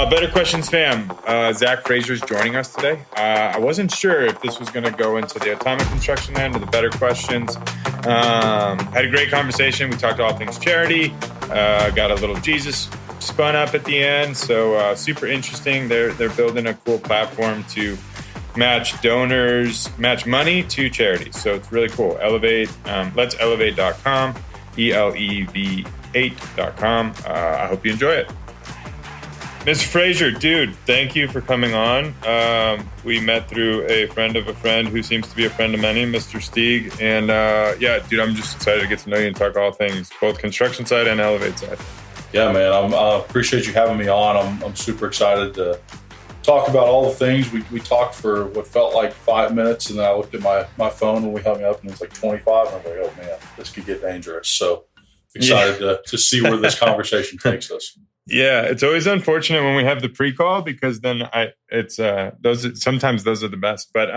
Better Questions fam. Zach Frazier is joining us today. I wasn't sure if this was going to go into the atomic construction end or the better questions. Had a great conversation. We talked all things charity. Got a little Jesus spun up at the end. So super interesting. They're building a cool platform to match money to charities. So it's really cool. Elevate, let's elevate.com, ELEV8.com. I hope you enjoy it. Mr. Frazier, dude, thank you for coming on. We met through a friend of a friend who seems to be a friend of many, Mr. Stieg. And yeah, dude, I'm just excited to get to know you and talk all things, both construction side and Elevate side. Yeah, man, I appreciate you having me on. I'm super excited to talk about all the things. We talked for what felt like 5 minutes, and then I looked at my phone when we hung up, and it was like 25. And I was like, oh, man, this could get dangerous. So excited to see where this conversation takes us. Yeah, it's always unfortunate when we have the pre-call because then sometimes those are the best. But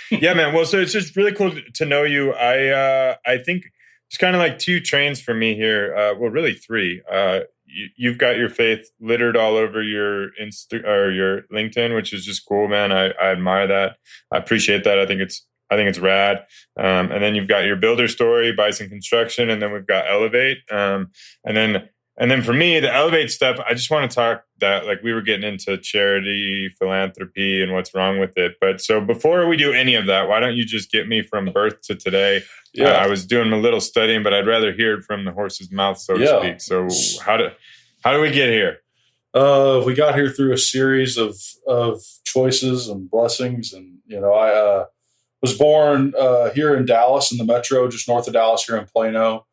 yeah, man. Well, so it's just really cool to know you. I think it's kind of like two trains for me here. Well, really three. You've got your faith littered all over your or your LinkedIn, which is just cool, man. I admire that. I appreciate that. I think it's rad. And then you've got your builder story, Bison Construction, and then we've got Elevate. And then for me, the Elevate stuff, I just want to talk that like we were getting into charity, philanthropy, and what's wrong with it. But so before we do any of that, why don't you just get me from birth to today? Yeah. I was doing a little studying, but I'd rather hear it from the horse's mouth, so to speak. So how do we get here? We got here through a series of choices and blessings. And, I was born here in Dallas in the metro, just north of Dallas here in Plano.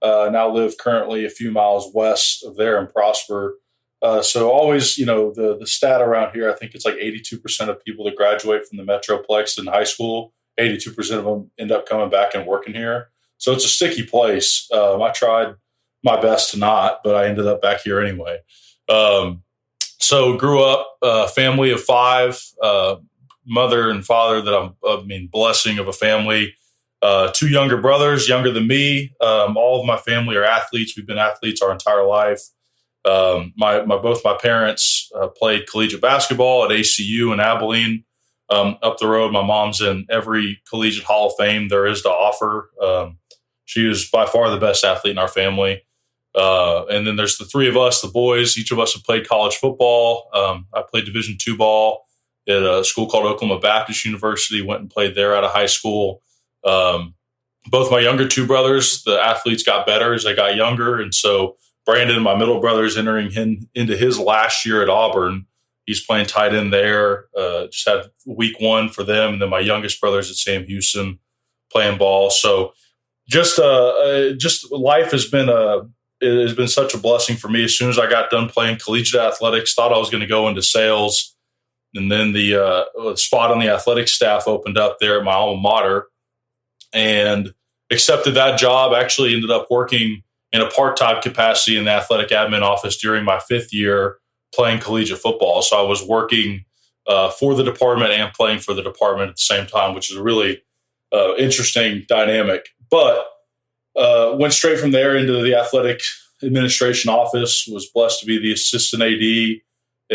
Now live currently a few miles west of there in Prosper. So always, the stat around here, I think it's like 82% of people that graduate from the Metroplex in high school, 82% of them end up coming back and working here. So it's a sticky place. I tried my best to not, but I ended up back here anyway. So grew up, family of five, mother and father blessing of a family. Two younger brothers, younger than me. All of my family are athletes. We've been athletes our entire life. Both my parents played collegiate basketball at ACU in Abilene. Up the road, my mom's in every collegiate Hall of Fame there is to offer. She was by far the best athlete in our family. And then there's the three of us, the boys. Each of us have played college football. I played Division II ball at a school called Oklahoma Baptist University. Went and played there out of high school. Both my younger two brothers, the athletes got better as they got younger. And so Brandon, my middle brother, is entering into his last year at Auburn. He's playing tight end there. Just had week one for them. And then my youngest brother's at Sam Houston playing ball. So just life has been such a blessing for me. As soon as I got done playing collegiate athletics, thought I was going to go into sales. And then the spot on the athletic staff opened up there at my alma mater. And accepted that job, actually ended up working in a part-time capacity in the athletic admin office during my fifth year playing collegiate football. So I was working for the department and playing for the department at the same time, which is a really interesting dynamic. But went straight from there into the athletic administration office, was blessed to be the assistant AD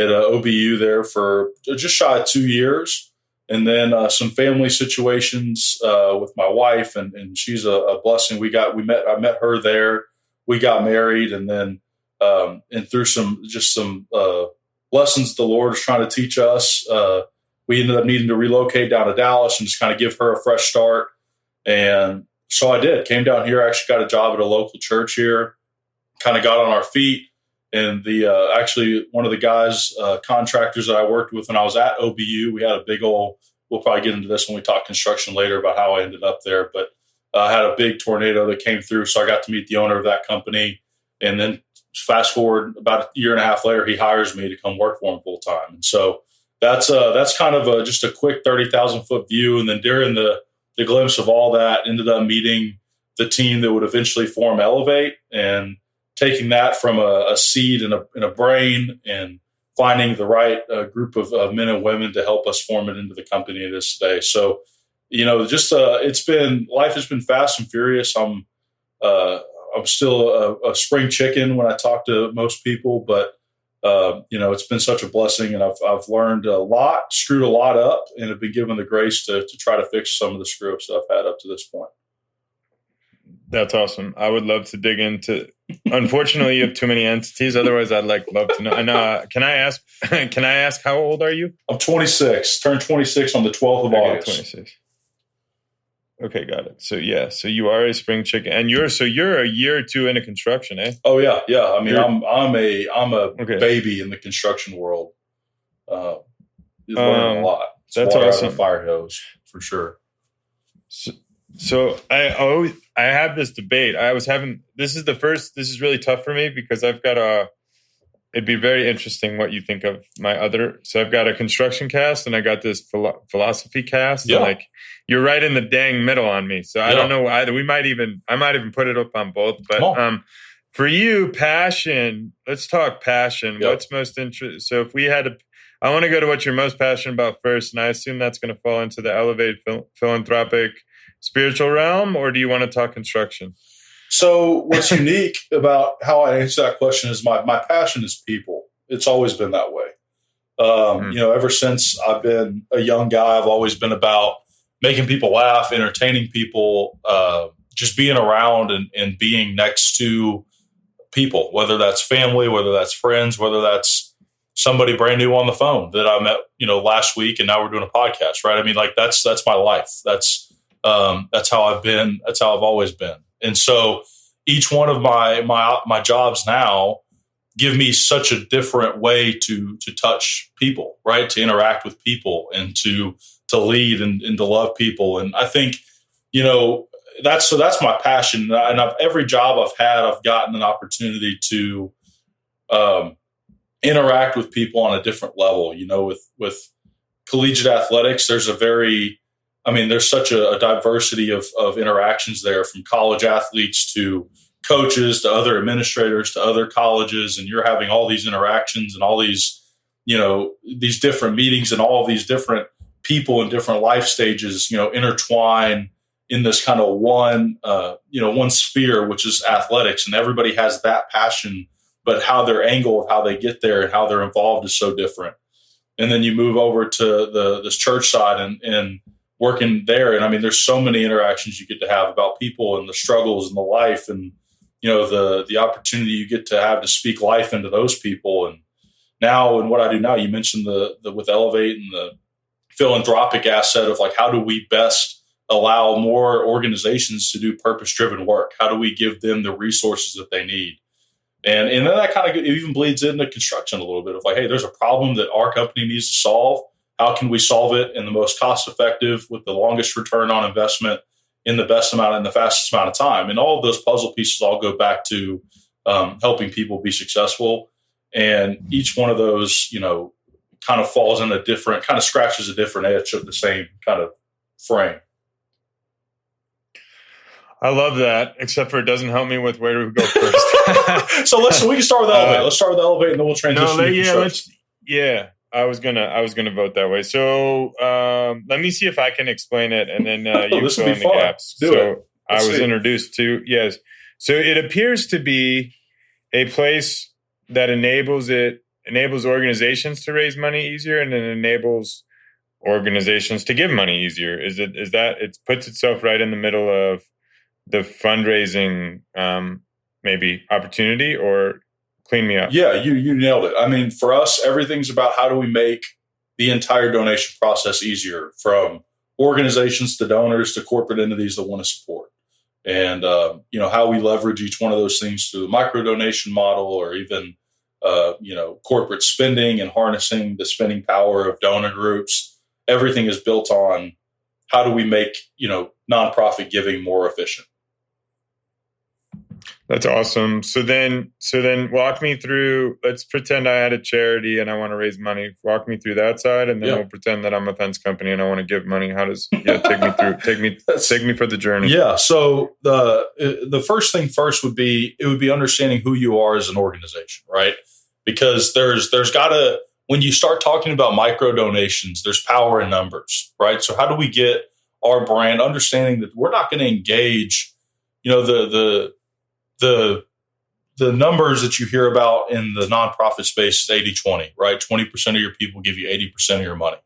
at OBU there for just shy of 2 years. And then some family situations with my wife, and she's a blessing. I met her there. We got married, and then and through some lessons the Lord is trying to teach us, we ended up needing to relocate down to Dallas and just kind of give her a fresh start. And so I did. Came down here. Actually got a job at a local church here. Kind of got on our feet. And actually one of the guys, contractors that I worked with when I was at OBU, we had a big old, we'll probably get into this when we talk construction later about how I ended up there, but I had a big tornado that came through. So I got to meet the owner of that company. And then fast forward about a year and a half later, he hires me to come work for him full time. And so that's kind of just a quick 30,000 foot view. And then during the glimpse of all that, ended up meeting the team that would eventually form Elevate, and taking that from a seed in a brain and finding the right group of men and women to help us form it into the company it is today. So, just life has been fast and furious. I'm still a spring chicken when I talk to most people, but It's been such a blessing, and I've learned a lot, screwed a lot up, and have been given the grace to try to fix some of the screw ups that I've had up to this point. That's awesome. I would love to dig into. Unfortunately, you have too many entities. Otherwise, I'd love to know. And can I ask? Can I ask how old are you? I'm 26. Turned 26 on the 12th of August. 26. Okay, got it. So so you are a spring chicken, and you're a year or two into construction, eh? Oh yeah. I mean, I'm a baby in the construction world. You've learned a lot. It's that's water awesome. Out of a fire hose for sure. So I have this debate. This is really tough for me because I've got it'd be very interesting what you think of my other. So I've got a construction cast and I got this philosophy cast. Yeah. And you're right in the dang middle on me. So I don't know either. I might even put it up on both. But for you, passion. Let's talk passion. Yep. What's most interesting? So if we had I want to go to what you're most passionate about first, and I assume that's going to fall into the elevated philanthropic spiritual realm, or do you want to talk construction? So what's unique about how I answer that question is my passion is people. It's always been that way. Ever since I've been a young guy, I've always been about making people laugh, entertaining people, just being around and being next to people, whether that's family, whether that's friends, whether that's somebody brand new on the phone that I met, last week, and now we're doing a podcast, right? I mean, that's my life. That's how I've been. That's how I've always been. And so each one of my jobs now give me such a different way to touch people, right? To interact with people and to lead and to love people. And I think, that's my passion. And every job I've had, I've gotten an opportunity to interact with people on a different level. With collegiate athletics, there's such a diversity of interactions there, from college athletes to coaches to other administrators to other colleges. And you're having all these interactions and all these, these different meetings, and all of these different people in different life stages, intertwine in this kind of one sphere, which is athletics. And everybody has that passion, but how their angle of how they get there and how they're involved is so different. And then you move over to this church side and working there. And I mean, there's so many interactions you get to have about people and the struggles and the life, and, the opportunity you get to have to speak life into those people. And now, and what I do now, you mentioned the with Elevate and the philanthropic asset of how do we best allow more organizations to do purpose-driven work? How do we give them the resources that they need? And then that kind of even bleeds into construction a little bit of hey, there's a problem that our company needs to solve. How can we solve it in the most cost-effective, with the longest return on investment, in the best amount, in the fastest amount of time? And all of those puzzle pieces all go back to helping people be successful. And each one of those, kind of falls in a different, kind of scratches a different edge of the same kind of frame. I love that, except for it doesn't help me with where do we go first. So we can start with Elevate. Let's start with Elevate, and then we'll transition to construction. I was gonna vote that way. So let me see if I can explain it, and then you fill in the gaps. I was introduced to So it appears to be a place that enables organizations to raise money easier, and then enables organizations to give money easier. Is that it puts itself right in the middle of the fundraising maybe opportunity, or clean me up? Yeah, you nailed it. I mean, for us, everything's about how do we make the entire donation process easier, from organizations to donors to corporate entities that want to support. And, how we leverage each one of those things through the micro donation model, or even, corporate spending and harnessing the spending power of donor groups. Everything is built on how do we make, nonprofit giving more efficient. That's awesome. So then walk me through, let's pretend I had a charity and I want to raise money. Walk me through that side, and then we'll pretend that I'm a fence company and I want to give money. How does take me through, take me for the journey. Yeah. So the first thing first would be understanding who you are as an organization, right? Because there's gotta, when you start talking about micro donations, there's power in numbers, right? So how do we get our brand understanding that we're not going to engage, the the numbers that you hear about in the nonprofit space is 80-20, right? 20% of your people give you 80% of your money.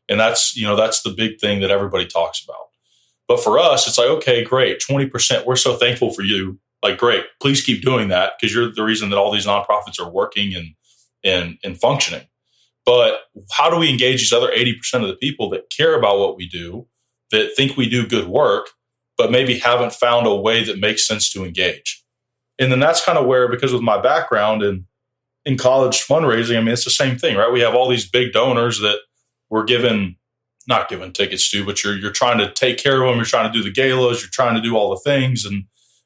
And that's the big thing that everybody talks about. But for us, it's like, okay, great. 20%. We're so thankful for you. Like, great. Please keep doing that because you're the reason that all these nonprofits are working and functioning. But how do we engage these other 80% of the people that care about what we do, that think we do good work, but maybe haven't found a way that makes sense to engage? And then that's kind of where, because with my background in college fundraising, I mean, it's the same thing, right? We have all these big donors that we're not given tickets to, but you're trying to take care of them. You're trying to do the galas. You're trying to do all the things and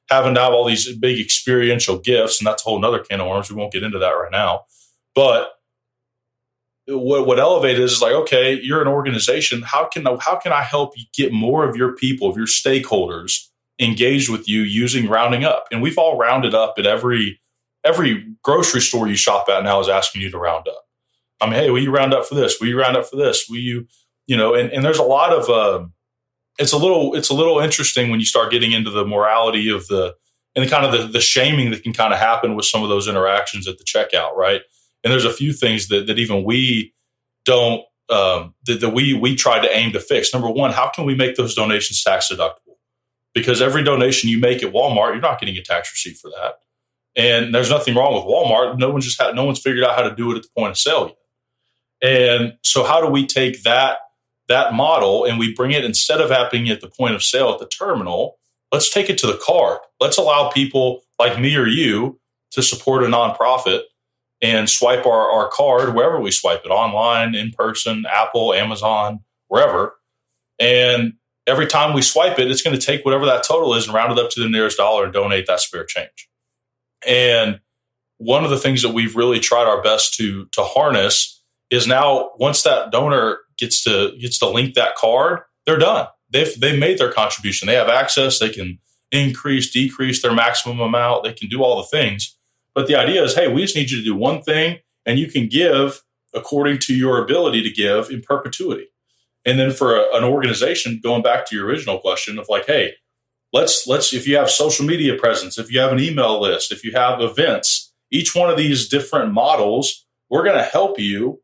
having to have all these big experiential gifts. And that's a whole nother can of worms. We won't get into that right now. But what Elevate is like, okay, you're an organization. How can I help you get more of your people, of your stakeholders engaged with you using rounding up? And we've all rounded up at every grocery store you shop at now is asking you to round up. I mean, hey, will you round up for this? Will you round up for this? Will you, and there's a lot of, it's a little interesting when you start getting into the morality of the shaming that can kind of happen with some of those interactions at the checkout, right? And there's a few things that even we don't, that we try to aim to fix. Number one, how can we make those donations tax deductible? Because every donation you make at Walmart, you're not getting a tax receipt for that. And there's nothing wrong with Walmart. No one's figured out how to do it at the point of sale yet. And so how do we take that model and we bring it, instead of happening at the point of sale at the terminal, let's take it to the card. Let's allow people like me or you to support a nonprofit and swipe our card wherever we swipe it, online, in person, Apple, Amazon, wherever. And every time we swipe it, it's going to take whatever that total is and round it up to the nearest dollar and donate that spare change. And one of the things that we've really tried our best to harness is now once that donor gets to link that card, they're done. They've made their contribution. They have access. They can increase, decrease their maximum amount. They can do all the things. But the idea is, hey, we just need you to do one thing, and you can give according to your ability to give in perpetuity. And then for an organization, going back to your original question of like, hey, let's if you have social media presence, if you have an email list, if you have events, each one of these different models, we're going to help you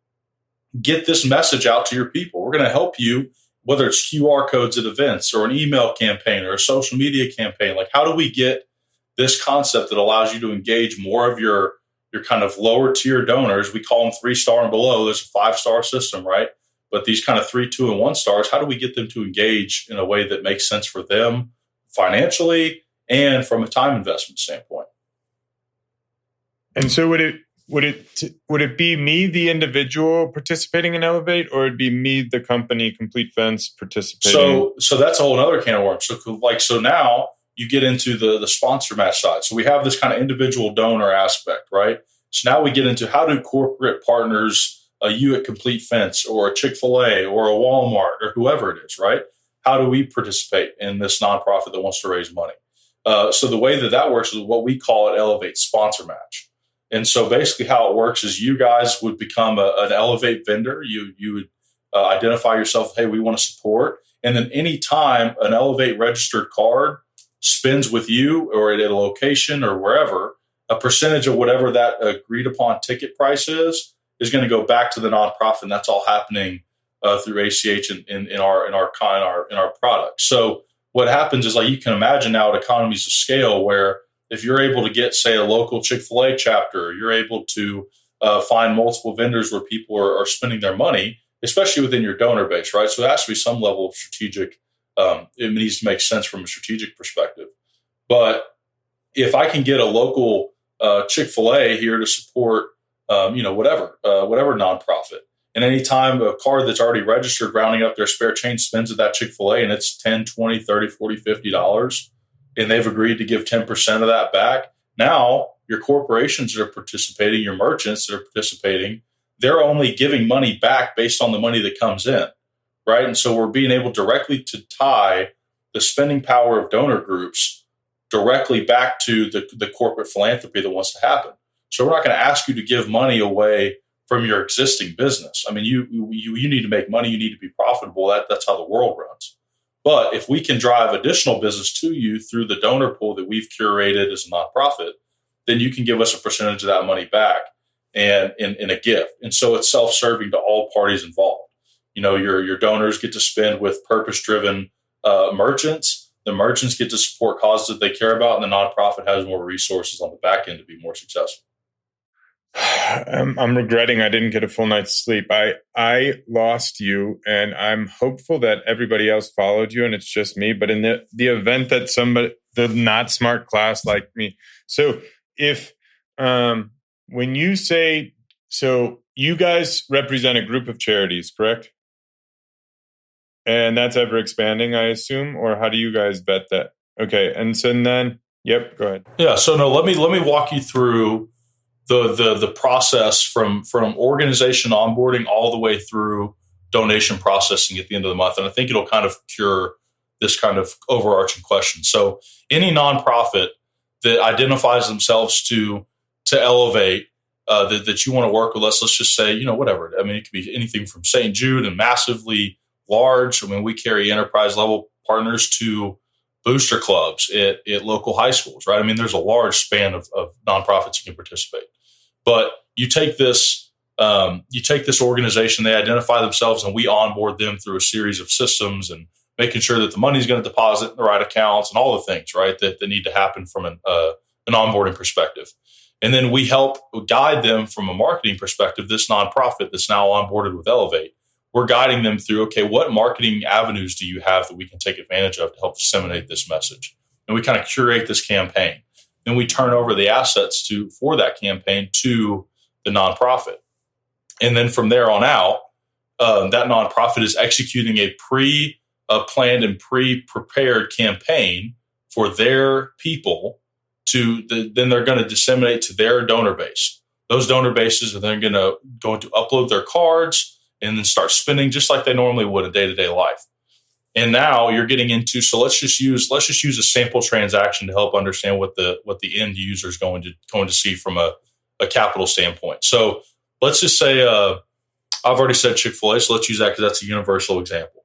get this message out to your people. We're going to help you, whether it's QR codes at events or an email campaign or a social media campaign. Like, how do we get this concept that allows you to engage more of your kind of lower tier donors? We call them 3-star and below. There's a 5-star system, right? But these kind of 3, 2, and 1 stars, how do we get them to engage in a way that makes sense for them financially and from a time investment standpoint? And so would it be me, the individual, participating in Elevate, or would it be me, the company, Complete Fence, participating? So that's a whole other can of worms. So now you get into the sponsor match side. So we have this kind of individual donor aspect, right? So now we get into how do corporate partners, you at Complete Fence or a Chick-fil-A or a Walmart or whoever it is, right? How do we participate in this nonprofit that wants to raise money? So the way that works is what we call it Elevate Sponsor Match. And so basically how it works is you guys would become an Elevate vendor. You would identify yourself, hey, we want to support. And then anytime an Elevate registered card spends with you or at a location or wherever, a percentage of whatever that agreed upon ticket price is going to go back to the nonprofit. And that's all happening through ACH in our product. So what happens is, like, you can imagine now at economies of scale where if you're able to get, say, a local Chick-fil-A chapter, you're able to find multiple vendors where people are spending their money, especially within your donor base, right? So there has to be some level of strategic, it needs to make sense from a strategic perspective. But if I can get a local Chick-fil-A here to support, whatever nonprofit, and anytime a card that's already registered rounding up their spare change spends at that Chick-fil-A and it's $10, $20, $30, $40, $50, and they've agreed to give 10% of that back, now your corporations that are participating, your merchants that are participating, they're only giving money back based on the money that comes in, right? And so we're being able directly to tie the spending power of donor groups directly back to the corporate philanthropy that wants to happen. So we're not going to ask you to give money away from your existing business. I mean, you need to make money. You need to be profitable. That's how the world runs. But if we can drive additional business to you through the donor pool that we've curated as a nonprofit, then you can give us a percentage of that money back and in a gift. And so it's self-serving to all parties involved. Your donors get to spend with purpose-driven merchants. The merchants get to support causes that they care about, and the nonprofit has more resources on the back end to be more successful. I'm regretting I didn't get a full night's sleep. I lost you, and I'm hopeful that everybody else followed you, and it's just me. But in the event that the not smart class like me, so if when you say, so you guys represent a group of charities, correct? And that's ever expanding, I assume, or how do you guys vet that? Okay, and so then, yep, go ahead. Yeah, so no, let me walk you through the process from organization onboarding all the way through donation processing at the end of the month. And I think it'll kind of cure this kind of overarching question. So any nonprofit that identifies themselves to elevate that you want to work with us, let's just say, whatever. I mean, it could be anything from St. Jude and massively large. I mean, we carry enterprise level partners to booster clubs at local high schools, right? I mean, there's a large span of nonprofits who can participate. But you take this organization, they identify themselves, and we onboard them through a series of systems and making sure that the money is going to deposit in the right accounts and all the things, right, that need to happen from an onboarding perspective. And then we help guide them from a marketing perspective. This nonprofit that's now onboarded with Elevate, we're guiding them through, okay, what marketing avenues do you have that we can take advantage of to help disseminate this message? And we kind of curate this campaign. Then we turn over the assets for that campaign to the nonprofit. And then from there on out, that nonprofit is executing a pre-planned and pre-prepared campaign for their people then they're going to disseminate to their donor base. Those donor bases are then going to upload their cards and then start spending just like they normally would in day-to-day life. And now you're getting into, so let's just use a sample transaction to help understand what the end user is going to see from a capital standpoint. So let's just say I've already said Chick-fil-A, so let's use that because that's a universal example.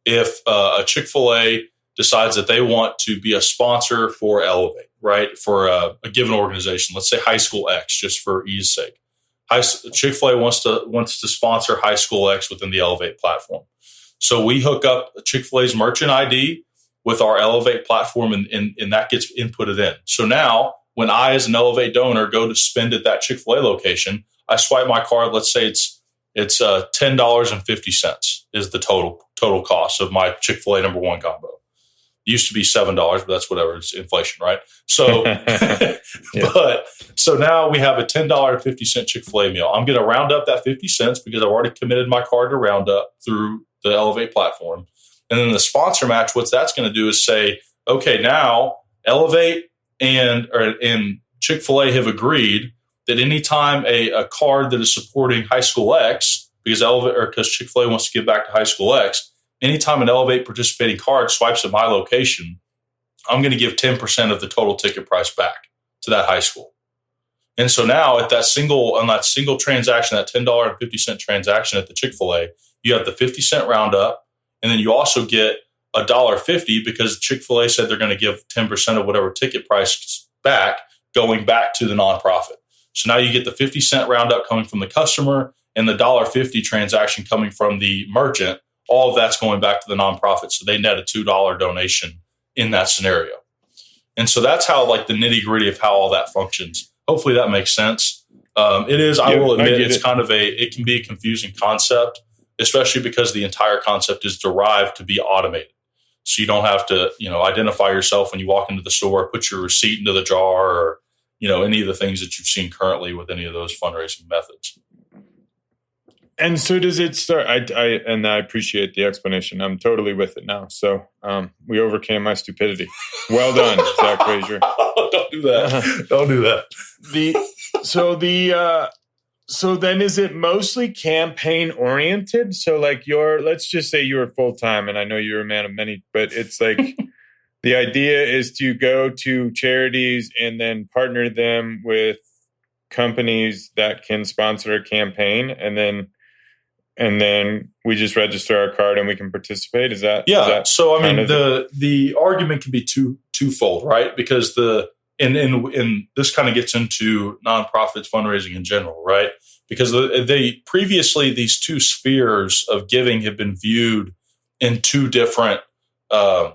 If a Chick-fil-A decides that they want to be a sponsor for Elevate, right, for a given organization, let's say High School X, just for ease sake. Chick-fil-A wants to sponsor High School X within the Elevate platform. So we hook up Chick-fil-A's merchant ID with our Elevate platform, and that gets inputted in. So now when I, as an Elevate donor, go to spend at that Chick-fil-A location, I swipe my card. Let's say it's $10.50 is the total cost of my Chick-fil-A number one combo. It used to be $7, but that's whatever. It's inflation, right? So, yeah. But so now we have a $10.50 Chick-fil-A meal. I'm going to round up that 50 cents because I've already committed my card to round up through the Elevate platform. And then the sponsor match, what that's going to do is say, okay, now Elevate and Chick-fil-A have agreed that anytime a card that is supporting High School X, because Chick-fil-A wants to give back to High School X, anytime an Elevate participating card swipes at my location, I'm going to give 10% of the total ticket price back to that high school. And so now on that single transaction, that $10.50 transaction at the Chick-fil-A, you have the 50 cent roundup, and then you also get $1.50 because Chick-fil-A said they're going to give 10% of whatever ticket price back going back to the nonprofit. So now you get the 50 cent roundup coming from the customer and the $1.50 transaction coming from the merchant. All of that's going back to the nonprofit. So they net a $2 donation in that scenario. And so that's how, like, the nitty gritty of how all that functions. Hopefully that makes sense. It is, I will admit, it can be a confusing concept, especially because the entire concept is derived to be automated. So you don't have to, identify yourself when you walk into the store, put your receipt into the jar, or, any of the things that you've seen currently with any of those fundraising methods. And so does it start? I appreciate the explanation. I'm totally with it now. So we overcame my stupidity. Well done, Zach Frazier. Don't do that. Don't do that. So then is it mostly campaign oriented? So like let's just say you're full time, and I know you're a man of many, but it's like the idea is to go to charities and then partner them with companies that can sponsor a campaign, and then we just register our card and we can participate. Is that? Yeah. So I mean, the argument can be twofold, right? Because and this kind of gets into nonprofits fundraising in general, right? Because they previously, these two spheres of giving have been viewed in two different, they're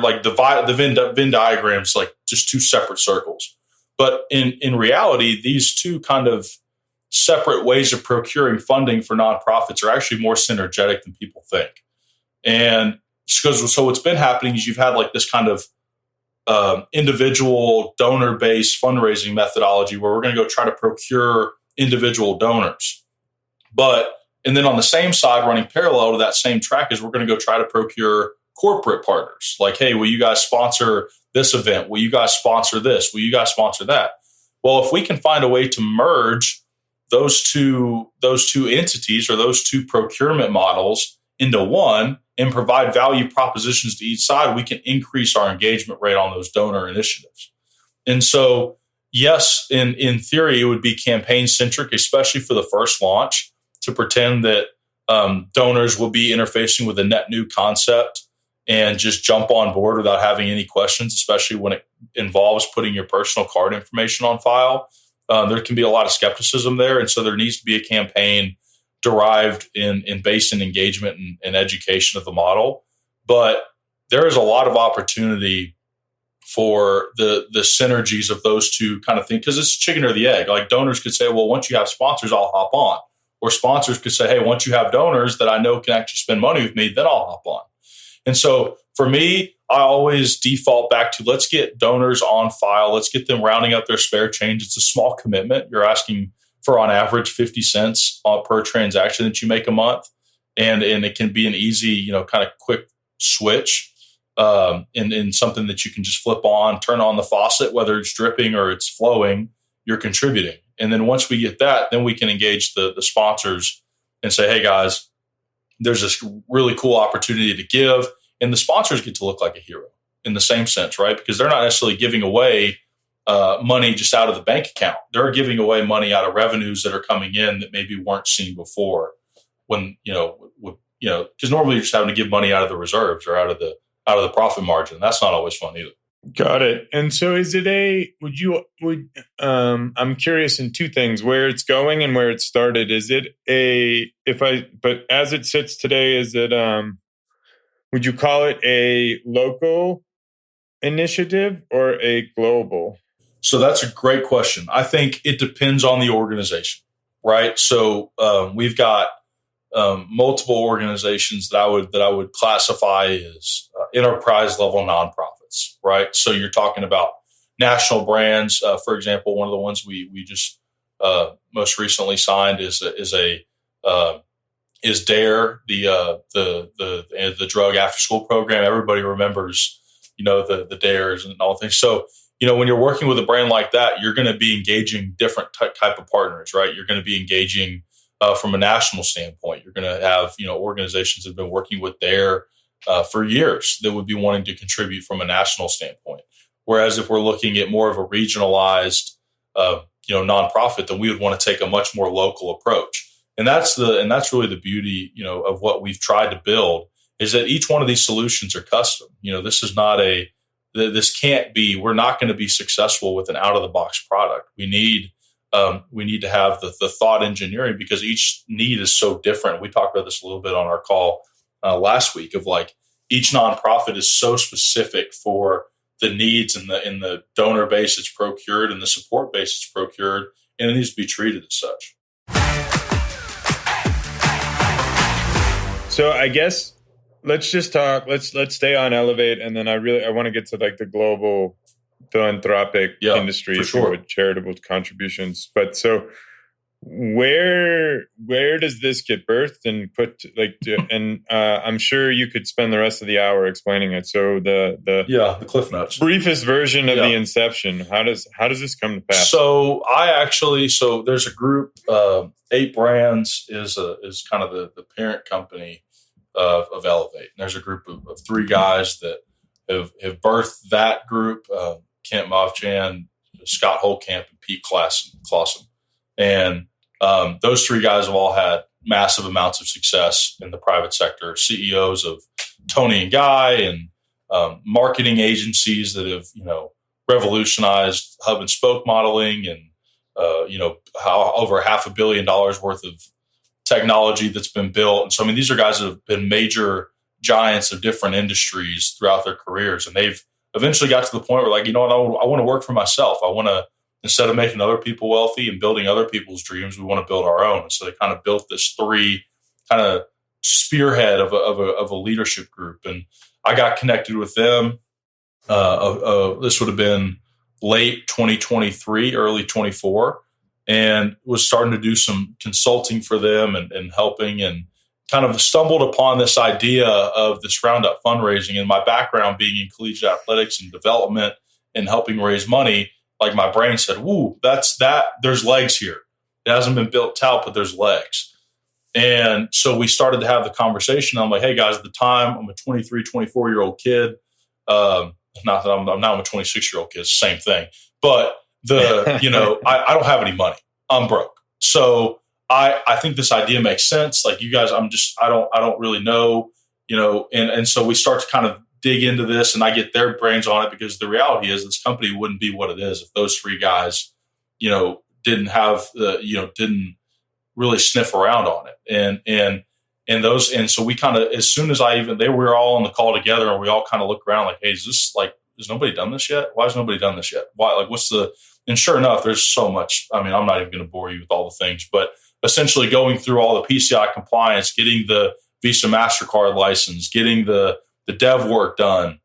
like the Venn diagrams, like just two separate circles. But in reality, these two kind of separate ways of procuring funding for nonprofits are actually more synergetic than people think. And so what's been happening is you've had like this kind of individual donor-based fundraising methodology where we're going to go try to procure individual donors. And then on the same side, running parallel to that same track, is we're going to go try to procure corporate partners. Like, hey, will you guys sponsor this event? Will you guys sponsor this? Will you guys sponsor that? Well, if we can find a way to merge those two entities or those two procurement models into one and provide value propositions to each side, we can increase our engagement rate on those donor initiatives. And so, yes, in theory, it would be campaign centric, especially for the first launch, to pretend that donors will be interfacing with a net new concept and just jump on board without having any questions, especially when it involves putting your personal card information on file. There can be a lot of skepticism there. And so there needs to be a campaign derived in based in engagement and education of the model. But there is a lot of opportunity for the synergies of those two kind of things, because it's chicken or the egg. Like, donors could say, well, once you have sponsors, I'll hop on. Or sponsors could say, hey, once you have donors that I know can actually spend money with me, then I'll hop on. And so for me, I always default back to, let's get donors on file. Let's get them rounding up their spare change. It's a small commitment. You're asking for, on average, 50 cents per transaction that you make a month. And it can be an easy, kind of quick switch in something that you can just flip on, turn on the faucet, whether it's dripping or it's flowing, you're contributing. And then once we get that, then we can engage the sponsors and say, hey, guys, there's this really cool opportunity to give. And the sponsors get to look like a hero in the same sense, right? Because they're not necessarily giving away money just out of the bank account. They're giving away money out of revenues that are coming in that maybe weren't seen before. When because normally you're just having to give money out of the reserves or out of the profit margin. That's not always fun either. Got it. And so is it I'm curious in two things, where it's going and where it started. Is it but as it sits today, is it, would you call it a local initiative or a global? So that's a great question. I think it depends on the organization, right? So we've got multiple organizations that I would classify as enterprise level nonprofits, right? So you're talking about national brands. For example, one of the ones we just most recently signed is DARE, the drug after school program. Everybody remembers, the DAREs and all things. So, when you're working with a brand like that, you're going to be engaging different type of partners, right? You're going to be engaging from a national standpoint. You're going to have, organizations that have been working with DARE for years that would be wanting to contribute from a national standpoint. Whereas if we're looking at more of a regionalized, nonprofit, then we would want to take a much more local approach. And that's really the beauty, of what we've tried to build, is that each one of these solutions are custom. We're not going to be successful with an out of the box product. We need to have the thought engineering, because each need is so different. We talked about this a little bit on our call last week, of like, each nonprofit is so specific for the needs and the donor base it's procured and the support base it's procured, and it needs to be treated as such. So I guess let's just talk. Let's stay on Elevate, and then I want to get to like the global philanthropic industry, for sure, with charitable contributions. But so where does this get birthed and put and I'm sure you could spend the rest of the hour explaining it. So the cliff notes, briefest version of the inception. How does this come to pass? So there's a group, 8 Brands is kind of the parent company of Elevate. And there's a group of 3 guys that have birthed that group, Kent Movchan, Scott Holtkamp, and Pete Clausen. And those 3 guys have all had massive amounts of success in the private sector, CEOs of Tony and Guy, and marketing agencies that have, revolutionized hub and spoke modeling and, how over $500 million worth of technology that's been built. And so, I mean, these are guys that have been major giants of different industries throughout their careers. And they've eventually got to the point where, like, you know what, I want to work for myself. I want to, instead of making other people wealthy and building other people's dreams, we want to build our own. And so they kind of built this three kind of spearhead of a leadership group. And I got connected with them. This would have been late 2023, early 24, and was starting to do some consulting for them and helping, and kind of stumbled upon this idea of this Roundup fundraising. And my background being in collegiate athletics and development and helping raise money, like my brain said, "Woo, that's that. There's legs here. It hasn't been built out, but there's legs." And so we started to have the conversation. I'm like, "Hey guys, at the time, I'm a 23, 24-year-old kid. Not that I'm a 26-year-old kid. It's the same thing. But I don't have any money. I'm broke. So I think this idea makes sense. Like, you guys, I don't really know, and so we start to kind of dig into this, and I get their brains on it, because the reality is this company wouldn't be what it is if those three guys, didn't have didn't really sniff around on it. And so we kind of, as soon as we were all on the call together, and we all kind of look around like, "Hey, has nobody done this yet? Why has nobody done this yet? Why? Like, and sure enough, there's so much. I mean, I'm not even going to bore you with all the things, but essentially going through all the PCI compliance, getting the Visa MasterCard license, getting the dev work done.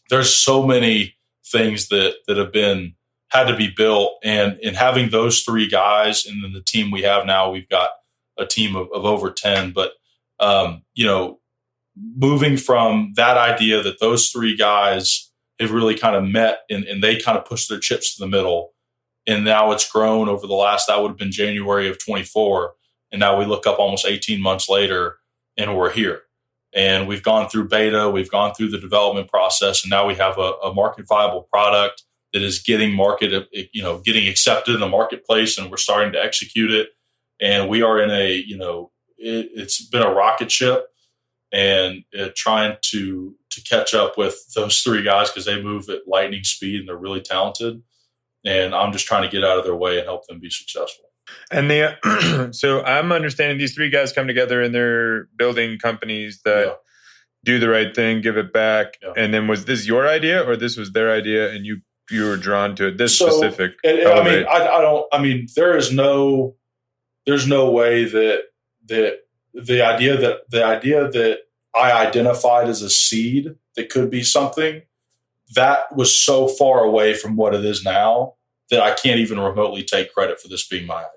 There's so many things that have had to be built, and having those three guys, and then the team we have now, we've got a team of over 10, but moving from that idea that those three guys have really kind of met, and they kind of pushed their chips to the middle. And now it's grown over the last, that would have been January of 24. And now we look up almost 18 months later, and we're here. And we've gone through beta, we've gone through the development process, and now we have a market viable product that is getting accepted in the marketplace, and we're starting to execute it. And we are in it's been a rocket ship, and trying to catch up with those three guys, because they move at lightning speed and they're really talented. And I'm just trying to get out of their way and help them be successful. And so I'm understanding these three guys come together and they're building companies that do the right thing, give it back. Yeah. And then, was this your idea, or this was their idea and you were drawn to it? Specific. There's no way that the idea that I identified as a seed that could be something, that was so far away from what it is now that I can't even remotely take credit for this being my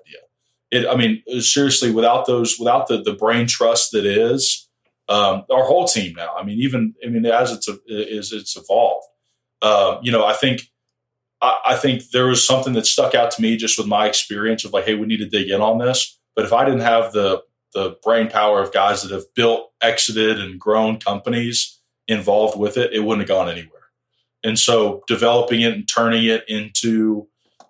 idea. Seriously, without the brain trust that is our whole team now. As it's evolved. I think there was something that stuck out to me just with my experience of like, hey, we need to dig in on this. But if I didn't have the brain power of guys that have built, exited, and grown companies involved with it, it wouldn't have gone anywhere. And so developing it and turning it into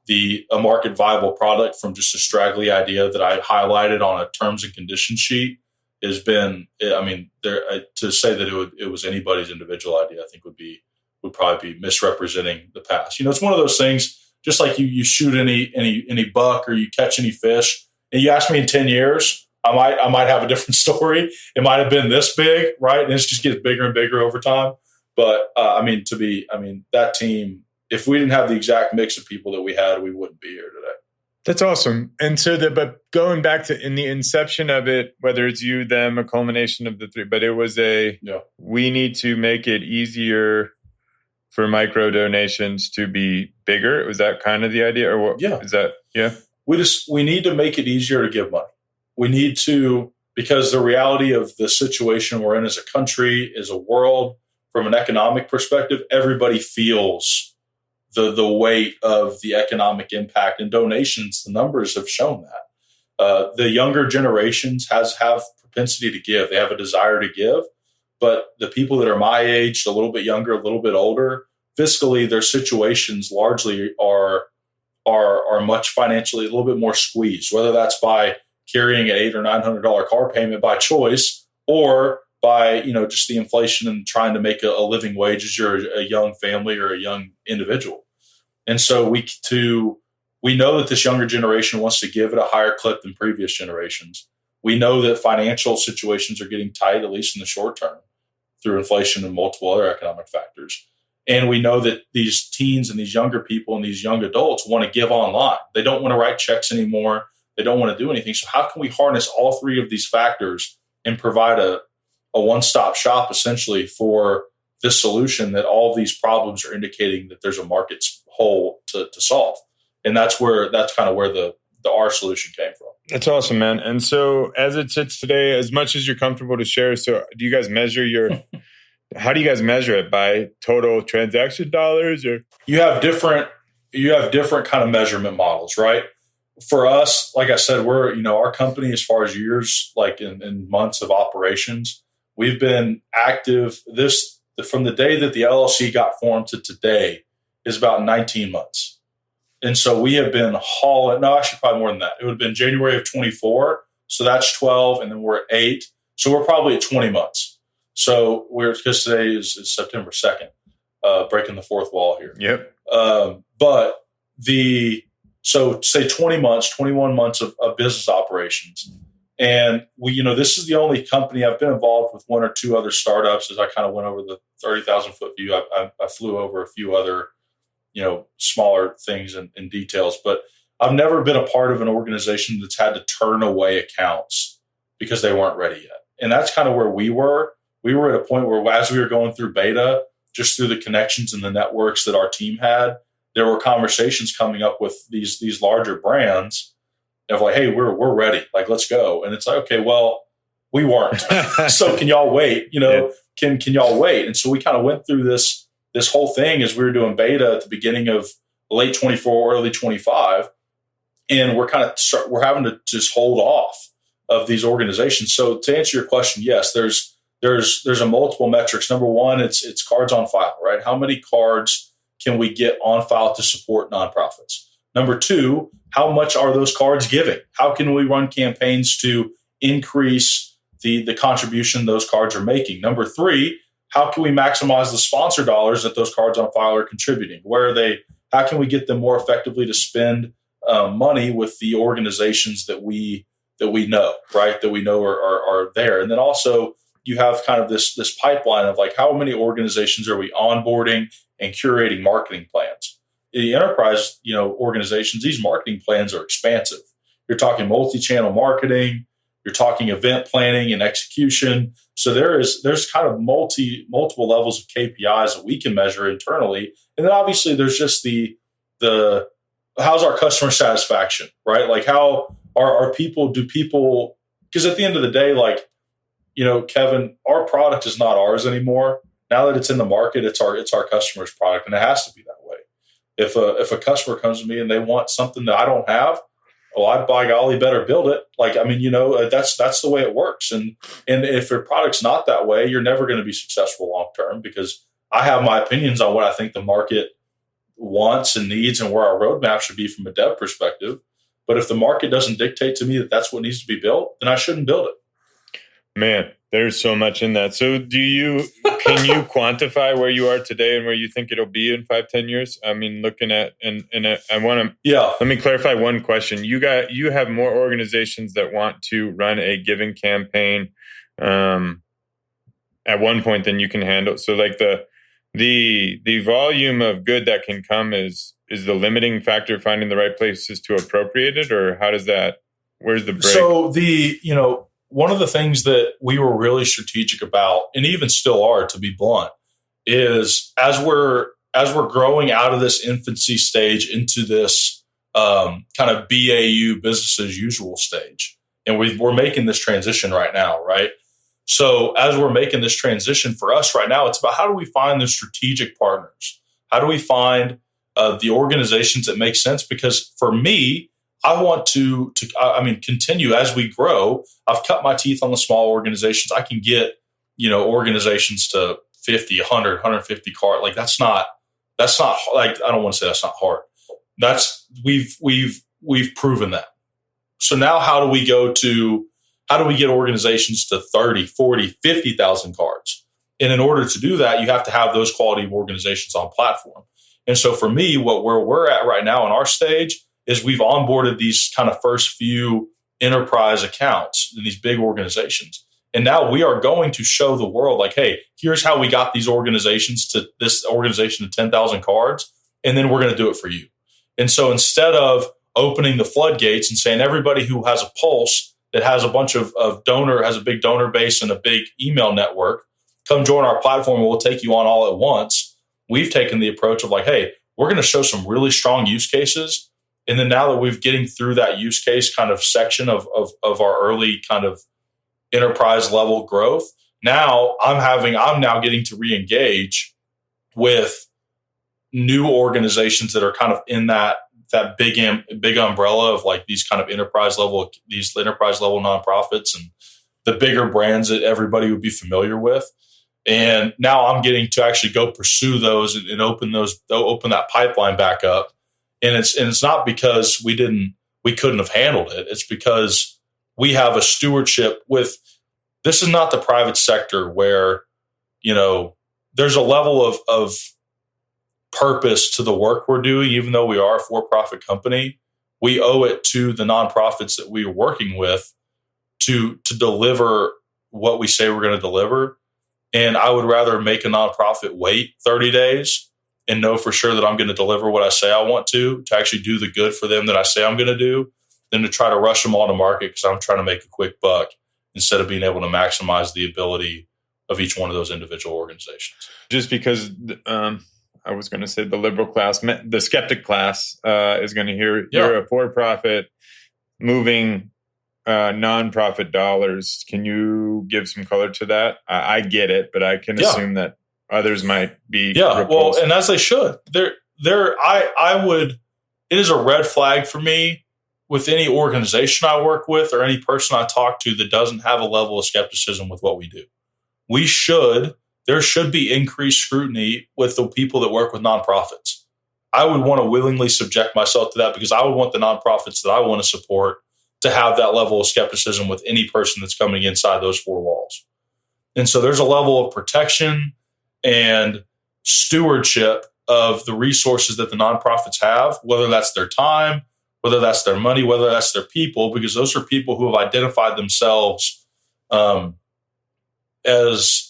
a market viable product from just a straggly idea that I highlighted on a terms and conditions sheet has been, to say that it was anybody's individual idea, I think would probably be misrepresenting the past. It's one of those things, just like you shoot any buck or you catch any fish, and you ask me in 10 years, I might have a different story. It might have been this big, right? And it just gets bigger and bigger over time. But that team, if we didn't have the exact mix of people that we had, we wouldn't be here today. That's awesome. And so but going back to in the inception of it, whether it's you, them, a culmination of the three, but it was we need to make it easier for micro donations to be bigger. Was that kind of the idea, or what? Yeah. Is that, yeah? We need to make it easier to give money. We need to, because the reality of the situation we're in as a country, as a world, from an economic perspective, everybody feels the weight of the economic impact, and donations, the numbers have shown that. The younger generations have propensity to give. They have a desire to give. But the people that are my age, a little bit younger, a little bit older, fiscally, their situations largely are much financially a little bit more squeezed, whether that's by carrying an $800 or $900 car payment by choice, or by just the inflation and trying to make a living wage as you're a young family or a young individual. And so we know that this younger generation wants to give at a higher clip than previous generations. We know that financial situations are getting tight, at least in the short term, through inflation and multiple other economic factors. And we know that these teens and these younger people and these young adults want to give online. They don't want to write checks anymore. They don't want to do anything. So how can we harness all three of these factors and provide a one-stop shop essentially for this solution that all of these problems are indicating that there's a market hole to solve? And that's kind of where the our solution came from. That's awesome, man. And so as it sits today, as much as you're comfortable to share, so do you guys measure how do you guys measure it? By total transaction dollars, or you have different kind of measurement models, right? For us, like I said, we're, our company, as far as years, like in months of operations, we've been active. From the day that the LLC got formed to today is about 19 months. And so we have been actually probably more than that. It would have been January of 24. So that's 12. And then we're at 8. So we're probably at 20 months. So because today is September 2nd, breaking the fourth wall here. Yep. So say 20 months, 21 months of business operations. And this is the only company I've been involved with, one or two other startups. As I kind of went over the 30,000 foot view, I flew over a few other, smaller things and details, but I've never been a part of an organization that's had to turn away accounts because they weren't ready yet. And that's kind of where we were. We were at a point where, as we were going through beta, just through the connections and the networks that our team had, there were conversations coming up with these larger brands of like, hey, we're ready. Like, let's go. And it's like, okay, well, we weren't. So can y'all wait? Can y'all wait? And so we kind of went through this whole thing as we were doing beta at the beginning of late 24, early 25. And we're having to just hold off of these organizations. So to answer your question, yes, there's a multiple metrics. Number one, it's cards on file, right? How many cards can we get on file to support nonprofits? Number two, how much are those cards giving? How can we run campaigns to increase the contribution those cards are making? Number three, how can we maximize the sponsor dollars that those cards on file are contributing? Where are they? How can we get them more effectively to spend money with the organizations that we know, right? That we know are there. And then also you have kind of this pipeline of like, how many organizations are we onboarding and curating marketing plans? The enterprise, organizations, these marketing plans are expansive. You're talking multi-channel marketing, you're talking event planning and execution. So there's kind of multiple levels of KPIs that we can measure internally. And then obviously there's just the how's our customer satisfaction, right? Like how are people, because at the end of the day, like, Kevin, our product is not ours anymore. Now that it's in the market, it's our customer's product, and it has to be that way. If a customer comes to me and they want something that I don't have, well, I by golly better build it. Like, I mean, that's the way it works. And if your product's not that way, you're never going to be successful long term, because I have my opinions on what I think the market wants and needs and where our roadmap should be from a dev perspective. But if the market doesn't dictate to me that that's what needs to be built, then I shouldn't build it. Man, there's so much in that. So can you quantify where you are today and where you think it'll be in 5-10 years? I mean, looking at, I want to, let me clarify one question. You have more organizations that want to run a giving campaign at one point than you can handle. So like the volume of good that can come is the limiting factor finding the right places to appropriate it, or how does that, where's the break? So one of the things that we were really strategic about, and even still are, to be blunt, is as we're growing out of this infancy stage into this kind of BAU, business as usual stage, and we're making this transition right now, right? So as we're making this transition for us right now, it's about how do we find the strategic partners? How do we find the organizations that make sense? Because for me, I want to continue as we grow. I've cut my teeth on the small organizations. I can get, organizations to 50, 100, 150 card. Like that's not like, I don't want to say that's not hard. We've proven that. So now how do we get organizations to 30, 40, 50,000 cards? And in order to do that, you have to have those quality of organizations on platform. And so for me, where we're at right now in our stage is we've onboarded these kind of first few enterprise accounts in these big organizations. And now we are going to show the world like, hey, here's how we got these organizations to this organization to 10,000 cards. And then we're going to do it for you. And so instead of opening the floodgates and saying everybody who has a pulse that has a bunch of donor, has a big donor base and a big email network, come join our platform and we'll take you on all at once. We've taken the approach of like, hey, we're going to show some really strong use cases. And then now that we've getting through that use case kind of section of our early kind of enterprise level growth, now I'm now getting to re-engage with new organizations that are kind of in that big umbrella of like these kind of enterprise level nonprofits and the bigger brands that everybody would be familiar with. And now I'm getting to actually go pursue those and open that pipeline back up. And it's not because we couldn't have handled it. It's because we have a stewardship with, this is not the private sector where, there's a level of purpose to the work we're doing. Even though we are a for-profit company, we owe it to the nonprofits that we are working with to deliver what we say we're going to deliver. And I would rather make a nonprofit wait 30 days and know for sure that I'm going to deliver what I say I want to actually do the good for them that I say I'm going to do, than to try to rush them all to market because I'm trying to make a quick buck instead of being able to maximize the ability of each one of those individual organizations. Just because I was going to say the liberal class, the skeptic class is going to hear you're a for-profit moving nonprofit dollars. Can you give some color to that? I get it, but I can assume that others might be. Yeah, repulsed. well, and as they should. It is a red flag for me with any organization I work with or any person I talk to that doesn't have a level of skepticism with what we do. There should be increased scrutiny with the people that work with nonprofits. I would want to willingly subject myself to that because I would want the nonprofits that I want to support to have that level of skepticism with any person that's coming inside those four walls. And so there's a level of protection and stewardship of the resources that the nonprofits have, whether that's their time, whether that's their money, whether that's their people, because those are people who have identified themselves as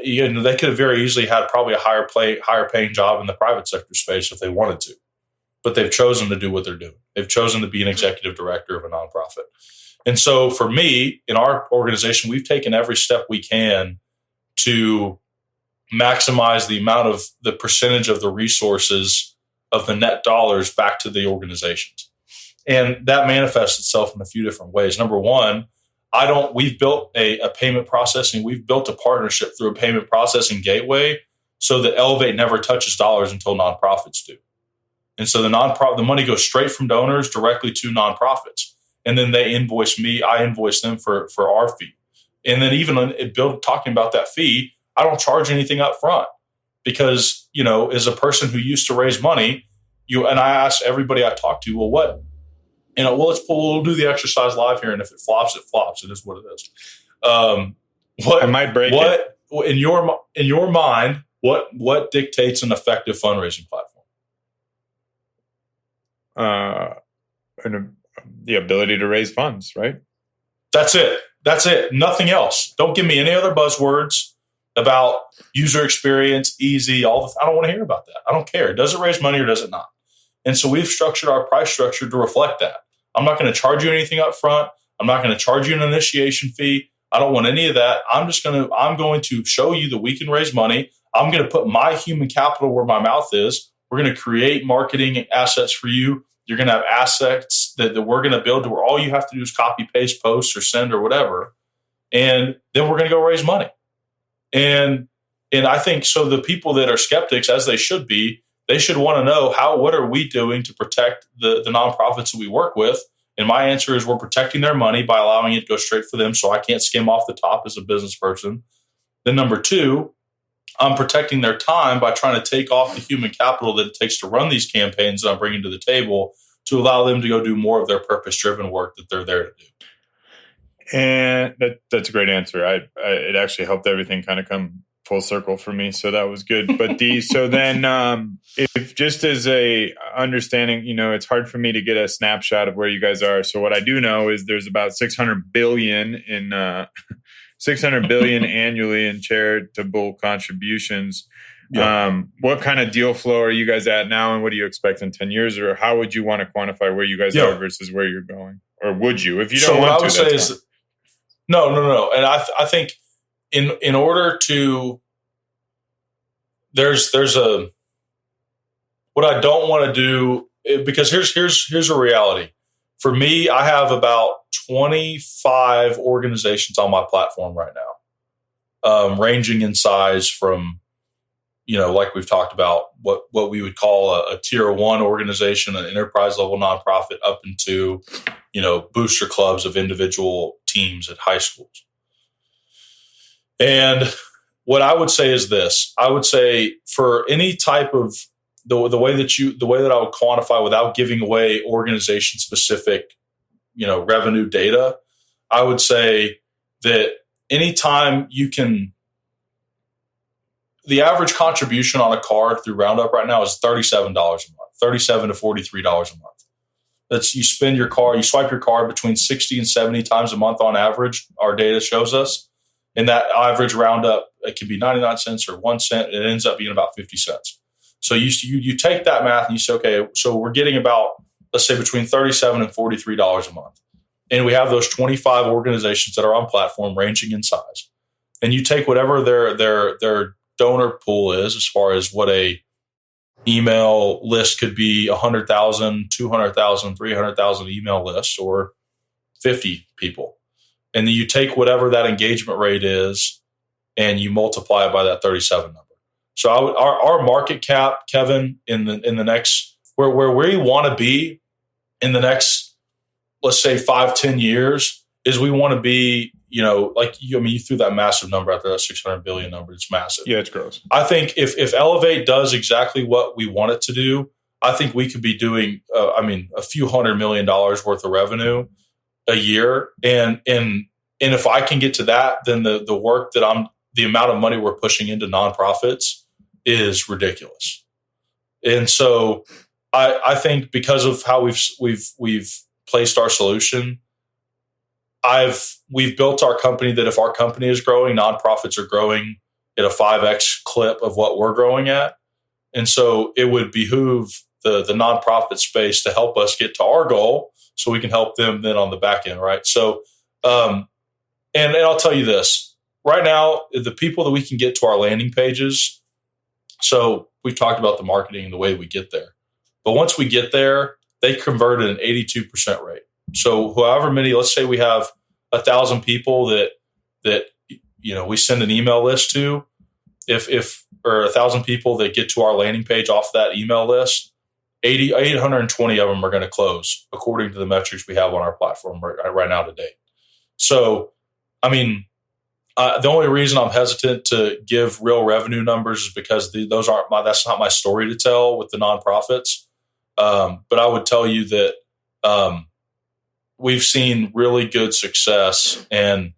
they could have very easily had probably a higher paying job in the private sector space if they wanted to, but they've chosen to do what they're doing. They've chosen to be an executive director of a nonprofit. And so for me, in our organization, we've taken every step we can to maximize the percentage of the resources of the net dollars back to the organizations. And that manifests itself in a few different ways. Number one, we've built a payment processing. We've built a partnership through a payment processing gateway so that Elevate never touches dollars until nonprofits do. And so the money goes straight from donors directly to nonprofits. And then they invoice me, I invoice them for our fee. And then even talking about that fee, I don't charge anything up front because, as a person who used to raise money, and I ask everybody I talk to, well, we'll do the exercise live here. And if it flops, it flops. It is what it is. I might break it. In your mind, what dictates an effective fundraising platform? The ability to raise funds, right? That's it. Nothing else. Don't give me any other buzzwords about user experience, easy, all this. I don't want to hear about that. I don't care. Does it raise money or does it not? And so we've structured our price structure to reflect that. I'm not going to charge you anything up front. I'm not going to charge you an initiation fee. I don't want any of that. I'm going to show you that we can raise money. I'm going to put my human capital where my mouth is. We're going to create marketing assets for you. You're going to have assets that we're going to build to where all you have to do is copy, paste, post, or send or whatever. And then we're going to go raise money. And I think so the people that are skeptics, as they should be, they should want to know what are we doing to protect the nonprofits that we work with? And my answer is we're protecting their money by allowing it to go straight for them so I can't skim off the top as a business person. Then number two, I'm protecting their time by trying to take off the human capital that it takes to run these campaigns that I'm bringing to the table to allow them to go do more of their purpose-driven work that they're there to do. And that's a great answer. It actually helped everything kind of come full circle for me. So that was good. But so then if just as a understanding, it's hard for me to get a snapshot of where you guys are. So what I do know is there's about 600 billion annually in charitable contributions. Yeah. What kind of deal flow are you guys at now, and what do you expect in 10 years? Or how would you want to quantify where you guys are versus where you're going? Or would you, if you don't want to? So what I would say is, no. And I think in order to, there's what I don't want to do, because here's a reality. For me, I have about 25 organizations on my platform right now, ranging in size from, like we've talked about, what we would call a tier 1 organization, an enterprise level nonprofit, up into, booster clubs of individual teams at high schools. And what I would say is this: I would say for any type of the way that I would quantify without giving away organization specific, revenue data, I would say that anytime you can, the average contribution on a card through Roundup right now is $37 a month, $37 to $43 a month. That's, you spend your card, you swipe your card between 60 and 70 times a month on average, our data shows us. And that average Roundup, it can be 99 cents or 1 cent. It ends up being about 50 cents. So you take that math and you say, okay, so we're getting about, let's say, between $37 and $43 a month. And we have those 25 organizations that are on platform ranging in size. And you take whatever their donor pool is, as far as what a email list could be, 100,000, 200,000, 300,000 email lists, or 50 people. And then you take whatever that engagement rate is and you multiply it by that 37 number. So our market cap, Kevin, in the next, where we want to be in the next, let's say 5-10 years, is we want to be, you threw that massive number out there, that 600 billion number. It's massive. Yeah, it's gross. I think if Elevate does exactly what we want it to do, I think we could be doing, a few $100 million worth of revenue a year. And if I can get to that, then the work that the amount of money we're pushing into nonprofits is ridiculous. And so I think because of how we've placed our solution, we've built our company that if our company is growing, nonprofits are growing at a 5x clip of what we're growing at. And so it would behoove the nonprofit space to help us get to our goal so we can help them then on the back end, right? So, and I'll tell you this, right now, the people that we can get to our landing pages, so we've talked about the marketing and the way we get there. But once we get there, they convert at an 82% rate. So however many, let's say we have 1,000 people that we send an email list to, or 1,000 people that get to our landing page off that email list, 820 of them are going to close according to the metrics we have on our platform right now today. So, the only reason I'm hesitant to give real revenue numbers is because that's not my story to tell with the nonprofits. But I would tell you that we've seen really good success. And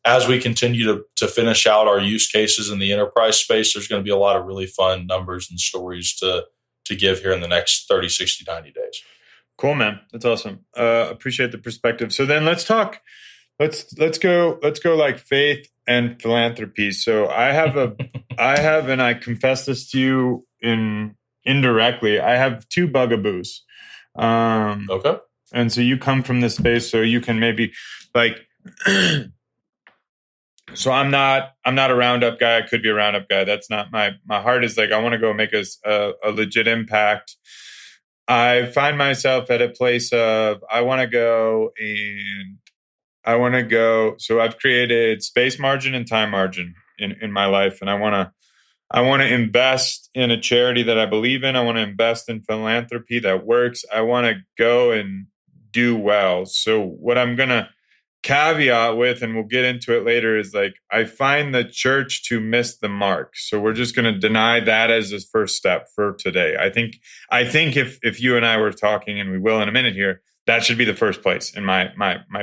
as we continue to finish out our use cases in the enterprise space, there's going to be a lot of really fun numbers and stories to give here in the next 30, 60, 90 days. Cool, man. That's awesome. Appreciate the perspective. So then let's talk. Let's go like faith and philanthropy. So I have, and I confess this to you indirectly, I have two bugaboos. Okay. And so you come from this space, so you can maybe so I'm not a Roundup guy. I could be a Roundup guy. That's not my heart is I want to go make a legit impact. I find myself at a place of I want to go. So I've created space margin and time margin in my life. And I want to invest in a charity that I believe in. I want to invest in philanthropy that works. I want to go and do well. So what I'm going to caveat with, and we'll get into it later, is I find the church to miss the mark. So we're just going to deny that as a first step for today. I think if you and I were talking, and we will in a minute here, that should be the first place in my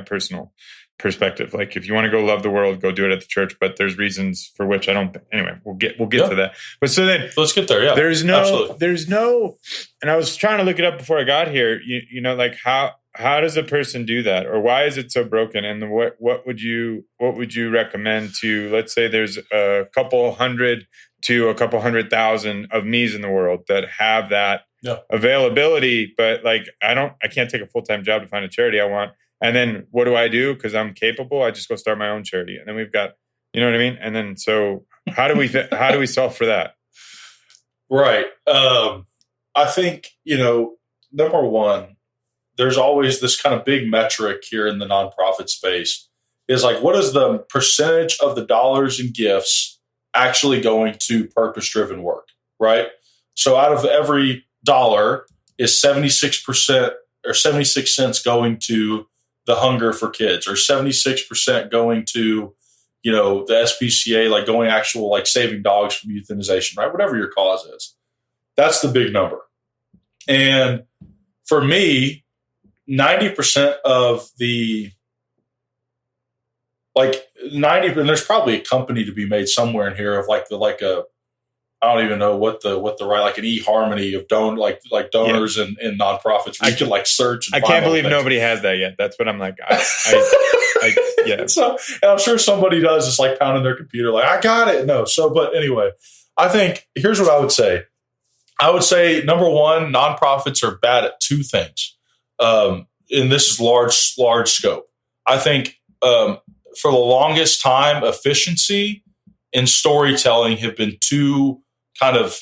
personal perspective. Like if you want to go love the world, go do it at the church. But there's reasons for which I don't. Anyway, we'll get to that. But so then let's get there. Yeah, there's no. And I was trying to look it up before I got here. You know, like how does a person do that, or why is it so broken? And what would you recommend to, let's say there's a couple hundred to a couple 100,000 of me's in the world that have that availability, but like I can't take a full-time job to find a charity I want. And then what do I do? Because I'm capable. I just go start my own charity, and then we've got, you know what I mean. And then so how do we solve for that? Right. I think, you know, number one, there's always this kind of big metric here in the nonprofit space is like, what is the percentage of the dollars and gifts actually going to purpose-driven work, right? So out of every dollar is 76% or 76 cents going to the hunger for kids, or 76% going to, you know, the SPCA, like going actual, like saving dogs from euthanization, right? Whatever your cause is. That's the big number. And for me, 90% of the, like 90, and there's probably a company to be made somewhere in here of like I don't even know what the right, like an eHarmony of donors and nonprofits where you can like search. And I can't believe nobody has that yet. That's what I'm like. Yeah. So, and I'm sure somebody does. It's like pounding their computer, like, I got it. No. So, but anyway, I think here's what I would say. I would say, number one, nonprofits are bad at two things. And this is large scope. I think for the longest time, efficiency and storytelling have been two kind of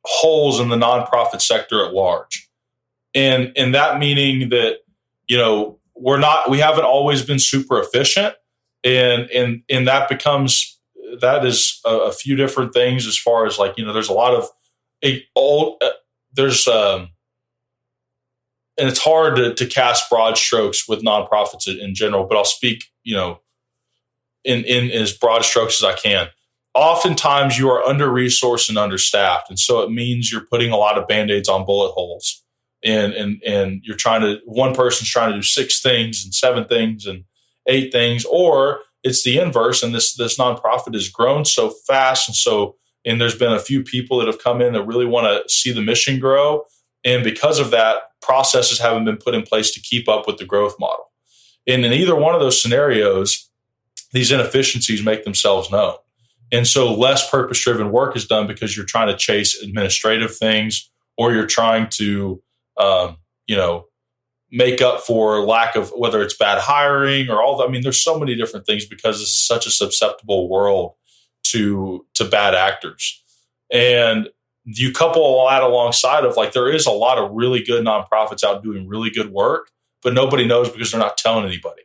holes in the nonprofit sector at large. And that meaning that, you know, we haven't always been super efficient. And that is a few different things as far as like, you know, there's a lot of and it's hard to cast broad strokes with nonprofits in general, but I'll speak, you know, in as broad strokes as I can. Oftentimes you are under-resourced and understaffed. And so it means you're putting a lot of Band-Aids on bullet holes. And you're one person's trying to do 6 things and 7 things and 8 things, or it's the inverse. And this nonprofit has grown so fast. And there's been a few people that have come in that really want to see the mission grow. And because of that, processes haven't been put in place to keep up with the growth model. And in either one of those scenarios, these inefficiencies make themselves known. And so less purpose-driven work is done because you're trying to chase administrative things, or you're trying to, you know, make up for lack of, whether it's bad hiring or all that. I mean, there's so many different things because this is such a susceptible world to bad actors. And you couple that alongside of like, there is a lot of really good nonprofits out doing really good work, but nobody knows because they're not telling anybody.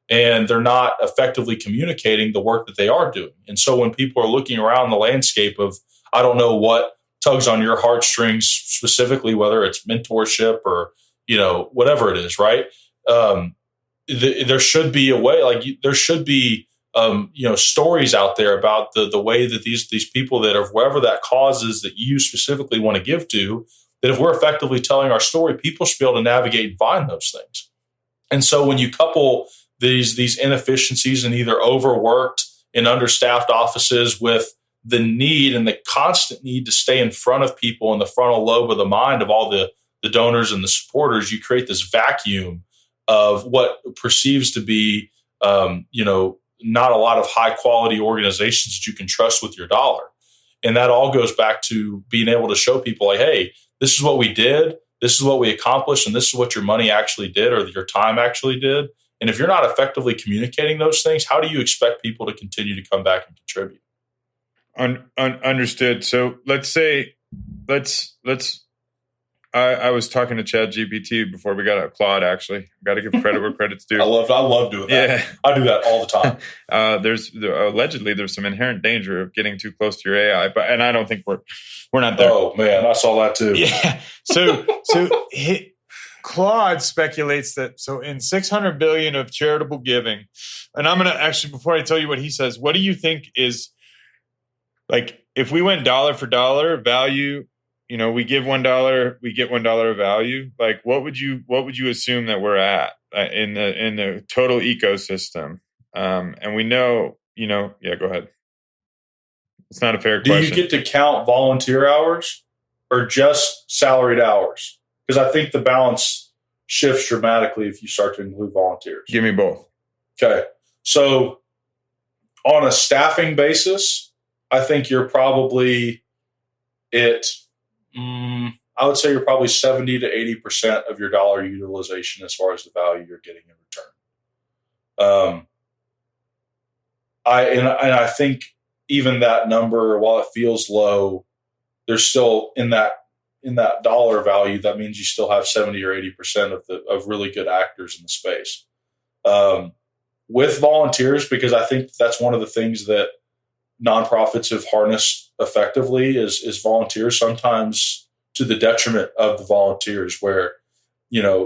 And they're not effectively communicating the work that they are doing. And so when people are looking around the landscape of, I don't know what tugs on your heartstrings specifically, whether it's mentorship or, you know, whatever it is, right? There should be a way, like there should be, you know, stories out there about the way that these people that are wherever that cause is that you specifically want to give to, that if we're effectively telling our story, people should be able to navigate and find those things. And so when you couple these inefficiencies and either overworked and understaffed offices with the need and the constant need to stay in front of people in the frontal lobe of the mind of all the donors and the supporters, you create this vacuum of what perceives to be, you know, not a lot of high quality organizations that you can trust with your dollar. And that all goes back to being able to show people like, hey, this is what we did. This is what we accomplished. And this is what your money actually did, or your time actually did. And if you're not effectively communicating those things, how do you expect people to continue to come back and contribute? Understood. So let's say, I was talking to ChatGPT before we got a Claude, actually. Got to give credit where credit's due. I love doing that. Yeah. I do that all the time. Allegedly there's some inherent danger of getting too close to your AI, and I don't think we're not there. Oh man, I saw that too. Yeah. So Claude speculates that in 600 billion of charitable giving, and I'm going to actually, before I tell you what he says, what do you think is, like, if we went dollar for dollar value we give $1, we get $1 of value. Like, what would you assume that we're at in the total ecosystem? And we know, yeah, go ahead. It's not a fair Do question. you get to count volunteer hours or just salaried hours? Because I think the balance shifts dramatically if you start to include volunteers. Give me both. Okay. So on a staffing basis, I think you're probably I would say you're probably 70 to 80% of your dollar utilization as far as the value you're getting in return. I think even that number, while it feels low, there's still in that dollar value. That means you still have 70 or 80% of really good actors in the space. With volunteers, because I think that's one of the things that nonprofits have harnessed effectively is volunteers, sometimes to the detriment of the volunteers, where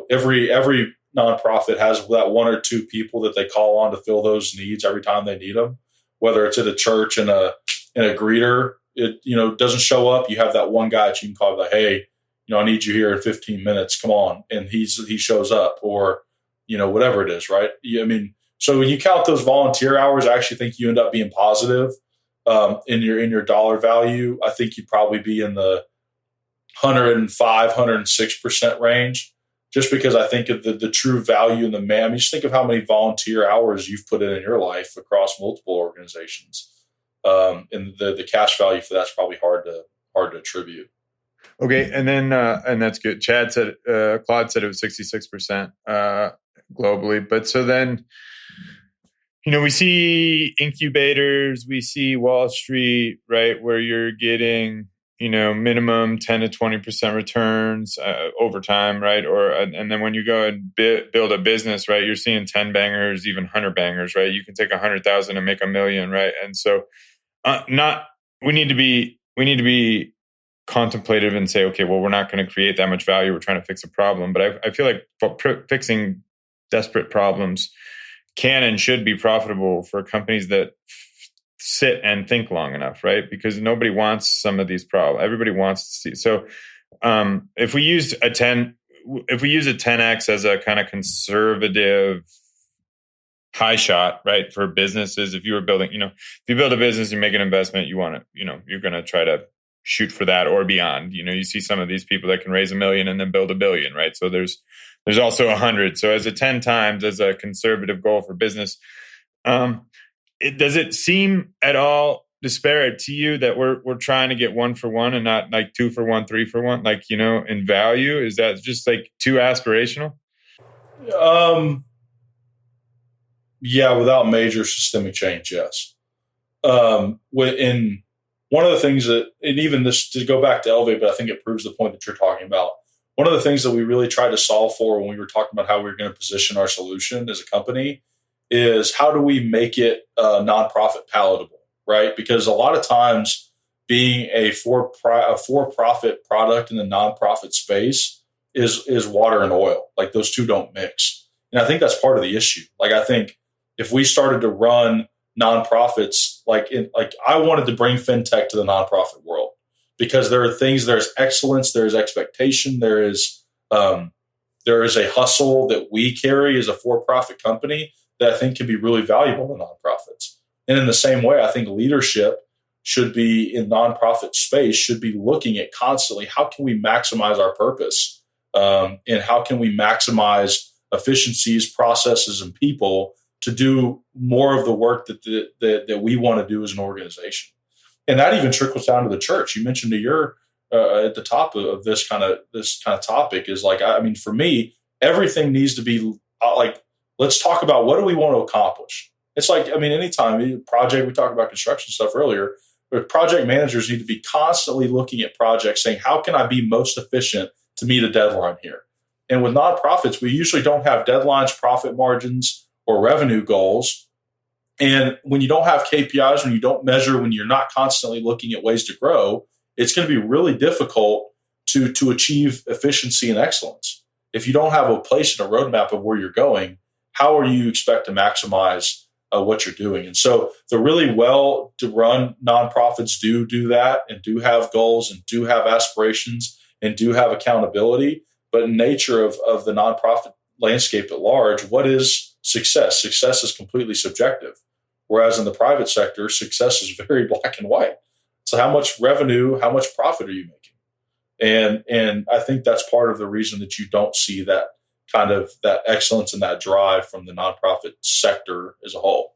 every nonprofit has that one or two people that they call on to fill those needs every time they need them, whether it's at a church and a greeter. It doesn't show up. You have that one guy that you can call, like, hey, I need you here in 15 minutes, come on, and he shows up, or whatever it is, right? So when you count those volunteer hours, I actually think you end up being positive in your dollar value. I think you'd probably be in the 105, 106% range, just because I think of the true value in the man. I mean, just think of how many volunteer hours you've put in your life across multiple organizations, and the cash value for that's probably hard to attribute. Okay, and then and that's good. Claude said it was 66% globally, but so then. We see incubators, we see Wall Street, right, where you're getting, minimum 10 to 20% returns over time, right? And then when you go and build a business, right, you're seeing 10 bangers, even 100 bangers, right? You can take 100,000 and make $1 million, right? And so we need to be contemplative and say, okay, well, we're not going to create that much value. We're trying to fix a problem. But I feel like fixing desperate problems can and should be profitable for companies that sit and think long enough, right? Because nobody wants some of these problems. Everybody wants to see. So if we use a 10x as a kind of conservative high shot, right, for businesses, if you were building, if you build a business, you make an investment, you want to, you're going to try to shoot for that or beyond. You see some of these people that can raise $1 million and then build $1 billion, right? So there's also 100. So as a 10 times as a conservative goal for business, does it seem at all disparate to you that we're trying to get 1 for 1 and not like 2 for 1, 3 for 1, like, in value? Is that just like too aspirational? Yeah, without major systemic change, yes. In one of the things that, and even this to go back to Elevate, but I think it proves the point that you're talking about. One of the things that we really tried to solve for when we were talking about how we were going to position our solution as a company is how do we make it nonprofit palatable, right? Because a lot of times being a for-profit product in the nonprofit space is water and oil. Like those two don't mix. And I think that's part of the issue. Like I think if we started to run nonprofits, like I wanted to bring fintech to the nonprofit world. Because there are things, there's excellence, there's expectation, there is a hustle that we carry as a for-profit company that I think can be really valuable to nonprofits. And in the same way, I think leadership should be in nonprofit space, should be looking at constantly how can we maximize our purpose and how can we maximize efficiencies, processes, and people to do more of the work that we want to do as an organization. And that even trickles down to the church. You mentioned at the top of this kind of topic is like, for me, everything needs to be like, let's talk about what do we want to accomplish. It's like, anytime project, we talked about construction stuff earlier, but project managers need to be constantly looking at projects saying, how can I be most efficient to meet a deadline here? And with nonprofits, we usually don't have deadlines, profit margins, or revenue goals. And when you don't have KPIs, when you don't measure, when you're not constantly looking at ways to grow, it's going to be really difficult to achieve efficiency and excellence. If you don't have a place and a roadmap of where you're going, how are you expect to maximize what you're doing. And so the really well to run nonprofits do that and do have goals and do have aspirations and do have accountability. But in nature of the nonprofit landscape at large, what is success? Success is completely subjective. Whereas in the private sector, success is very black and white. So how much revenue, how much profit are you making? And I think that's part of the reason that you don't see that kind of that excellence and that drive from the nonprofit sector as a whole.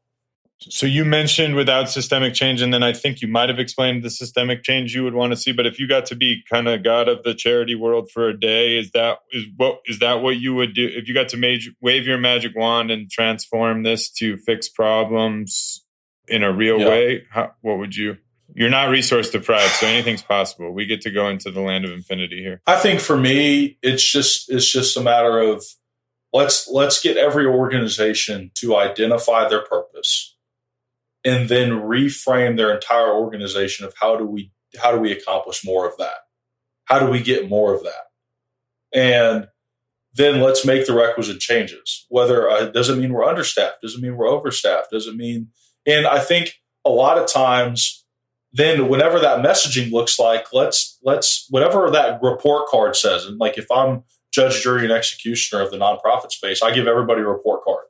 So you mentioned without systemic change, and then I think you might have explained the systemic change you would want to see. But if you got to be kind of God of the charity world for a day, is that what you would do if you got to wave your magic wand and transform this to fix problems in a real way? What would you? You're not resource deprived, so anything's possible. We get to go into the land of infinity here. I think for me, it's just a matter of let's get every organization to identify their purpose and then reframe their entire organization of how do we accomplish more of that? How do we get more of that? And then let's make the requisite changes. Whether it doesn't mean we're understaffed, doesn't mean we're overstaffed, doesn't mean. And I think a lot of times, then whenever that messaging looks like, let's whatever that report card says, and like if I'm judge, jury, and executioner of the nonprofit space, I give everybody a report card.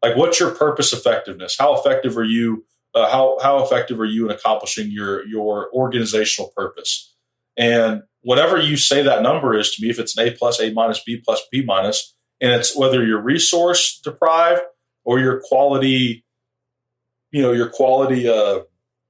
Like, what's your purpose effectiveness? How effective are you? How effective are you in accomplishing your organizational purpose? And whatever you say that number is to me, if it's an A plus, A minus, B plus, B minus, and it's whether you're resource deprived or your quality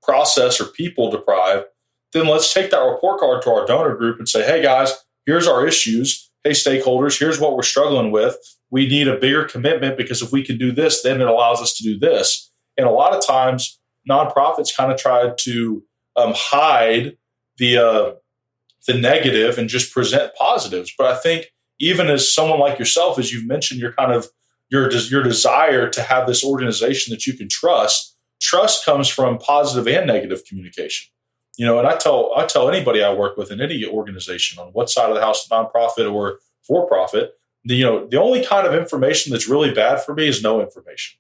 process or people deprived, then let's take that report card to our donor group and say, hey guys, here's our issues. Hey stakeholders, here's what we're struggling with. We need a bigger commitment because if we can do this, then it allows us to do this. And a lot of times nonprofits kind of try to hide the negative and just present positives. But I think even as someone like yourself, as you've mentioned, your desire to have this organization that you can trust comes from positive and negative communication. And I tell anybody I work with in any organization on what side of the house, nonprofit or for profit, the only kind of information that's really bad for me is no information.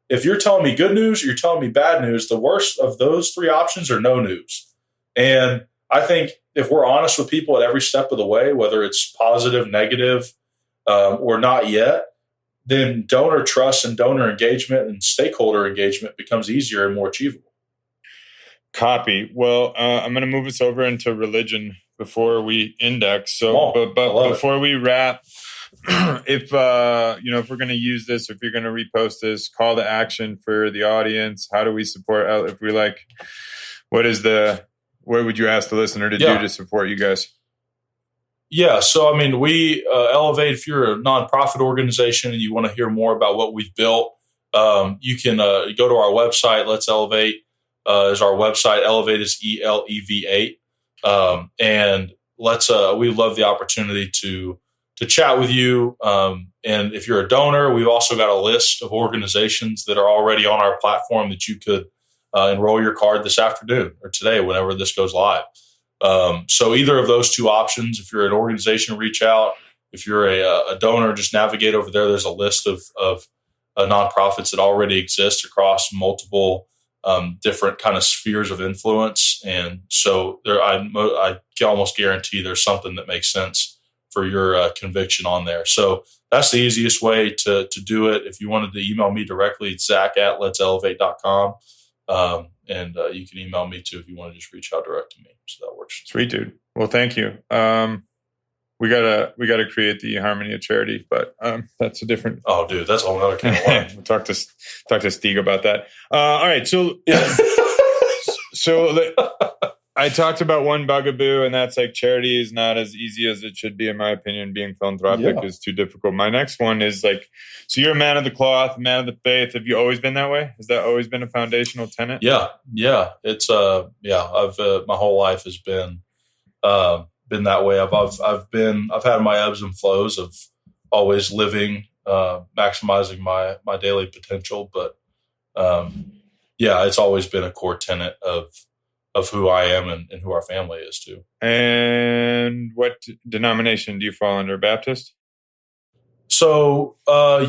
If you're telling me good news or you're telling me bad news, the worst of those three options are no news. And I think if we're honest with people at every step of the way, whether it's positive, negative, or not yet, then donor trust and donor engagement and stakeholder engagement becomes easier and more achievable. Copy. Well, I'm going to move us over into religion before we index. So, but before we wrap, if we're going to use this, if you're going to repost this, call to action for the audience. How do we support? If we like, what would you ask the listener to do to support you guys? Yeah, so I mean, we Elevate. If you're a nonprofit organization and you want to hear more about what we've built, you can go to our website. Let's Elevate is our website. Elevate is ELEV8, and we love the opportunity to chat with you. And if you're a donor, we've also got a list of organizations that are already on our platform that you could enroll your card this afternoon or today, whenever this goes live. So either of those two options, if you're an organization, reach out. If you're a donor, just navigate over there. There's a list of nonprofits that already exist across multiple different kind of spheres of influence. And so I can almost guarantee there's something that makes sense for your conviction on there. So that's the easiest way to do it. If you wanted to email me directly, it's Zach@letselevate.com. And you can email me too if you want to just reach out direct to me. So that works. Sweet, dude. Well, thank you. We gotta create the harmony of charity, but that's a different. Oh, dude, that's a whole other kind of line. We'll talk to Steve about that. All right, so I talked about one bugaboo, and that's like charity is not as easy as it should be, in my opinion. Being philanthropic is too difficult. My next one is like, so you're a man of the cloth, a man of the faith. Have you always been that way? Has that always been a foundational tenet? Yeah. It's I've my whole life has been that way. I've had my ebbs and flows of always living, maximizing my daily potential, but it's always been a core tenet of who I am and who our family is too. And what denomination do you fall under? Baptist? So,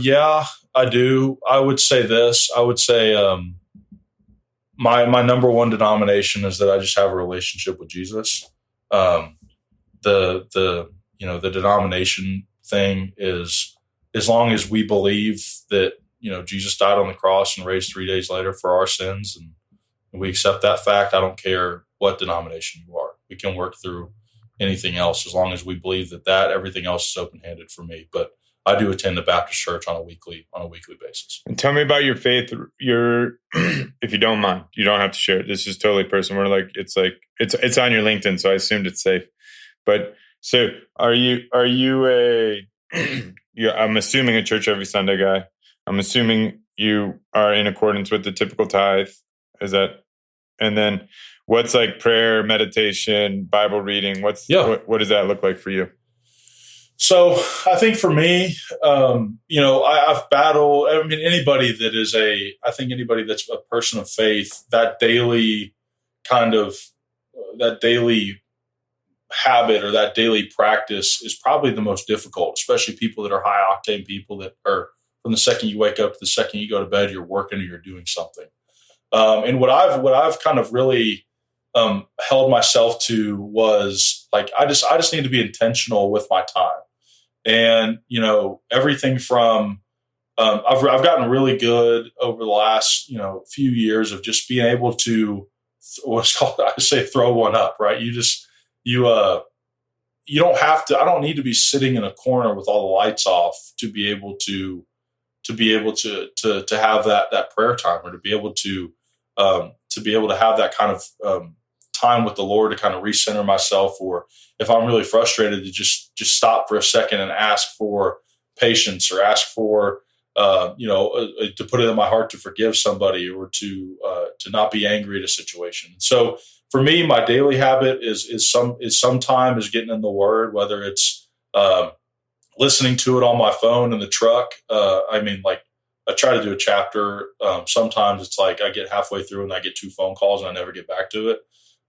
yeah, I do. I would say this. I would say my number one denomination is that I just have a relationship with Jesus. Um, the denomination thing is, as long as we believe that Jesus died on the cross and raised 3 days later for our sins, and we accept that fact. I don't care what denomination you are. We can work through anything else as long as we believe that everything else is open handed for me. But I do attend the Baptist church on a weekly basis. And tell me about your faith. If you don't mind, you don't have to share it. This is totally personal. It's on your LinkedIn, so I assumed it's safe. But so are you I'm assuming a church every Sunday guy. I'm assuming you are in accordance with the typical tithe. Is that, and then what's like prayer, meditation, Bible reading? What does that look like for you? So I think for me, I've battled. I mean, anybody that's a person of faith, that daily habit or that daily practice is probably the most difficult, especially people that are high octane people that are, from the second you wake up to the second you go to bed, you're working or you're doing something. And what I've kind of really held myself to was like, I just need to be intentional with my time. And, everything from, I've gotten really good over the last, few years of just being able to, what's called, I say, throw one up, right? You don't have to, I don't need to be sitting in a corner with all the lights off to be able to have that prayer time, or to be able to have that kind of, time with the Lord to kind of recenter myself, or if I'm really frustrated, to just stop for a second and ask for patience, or ask for to put it in my heart to forgive somebody, or to not be angry at a situation. So for me, my daily habit is sometimes getting in the Word, whether it's listening to it on my phone in the truck. I try to do a chapter. Sometimes it's like I get halfway through and I get 2 phone calls and I never get back to it.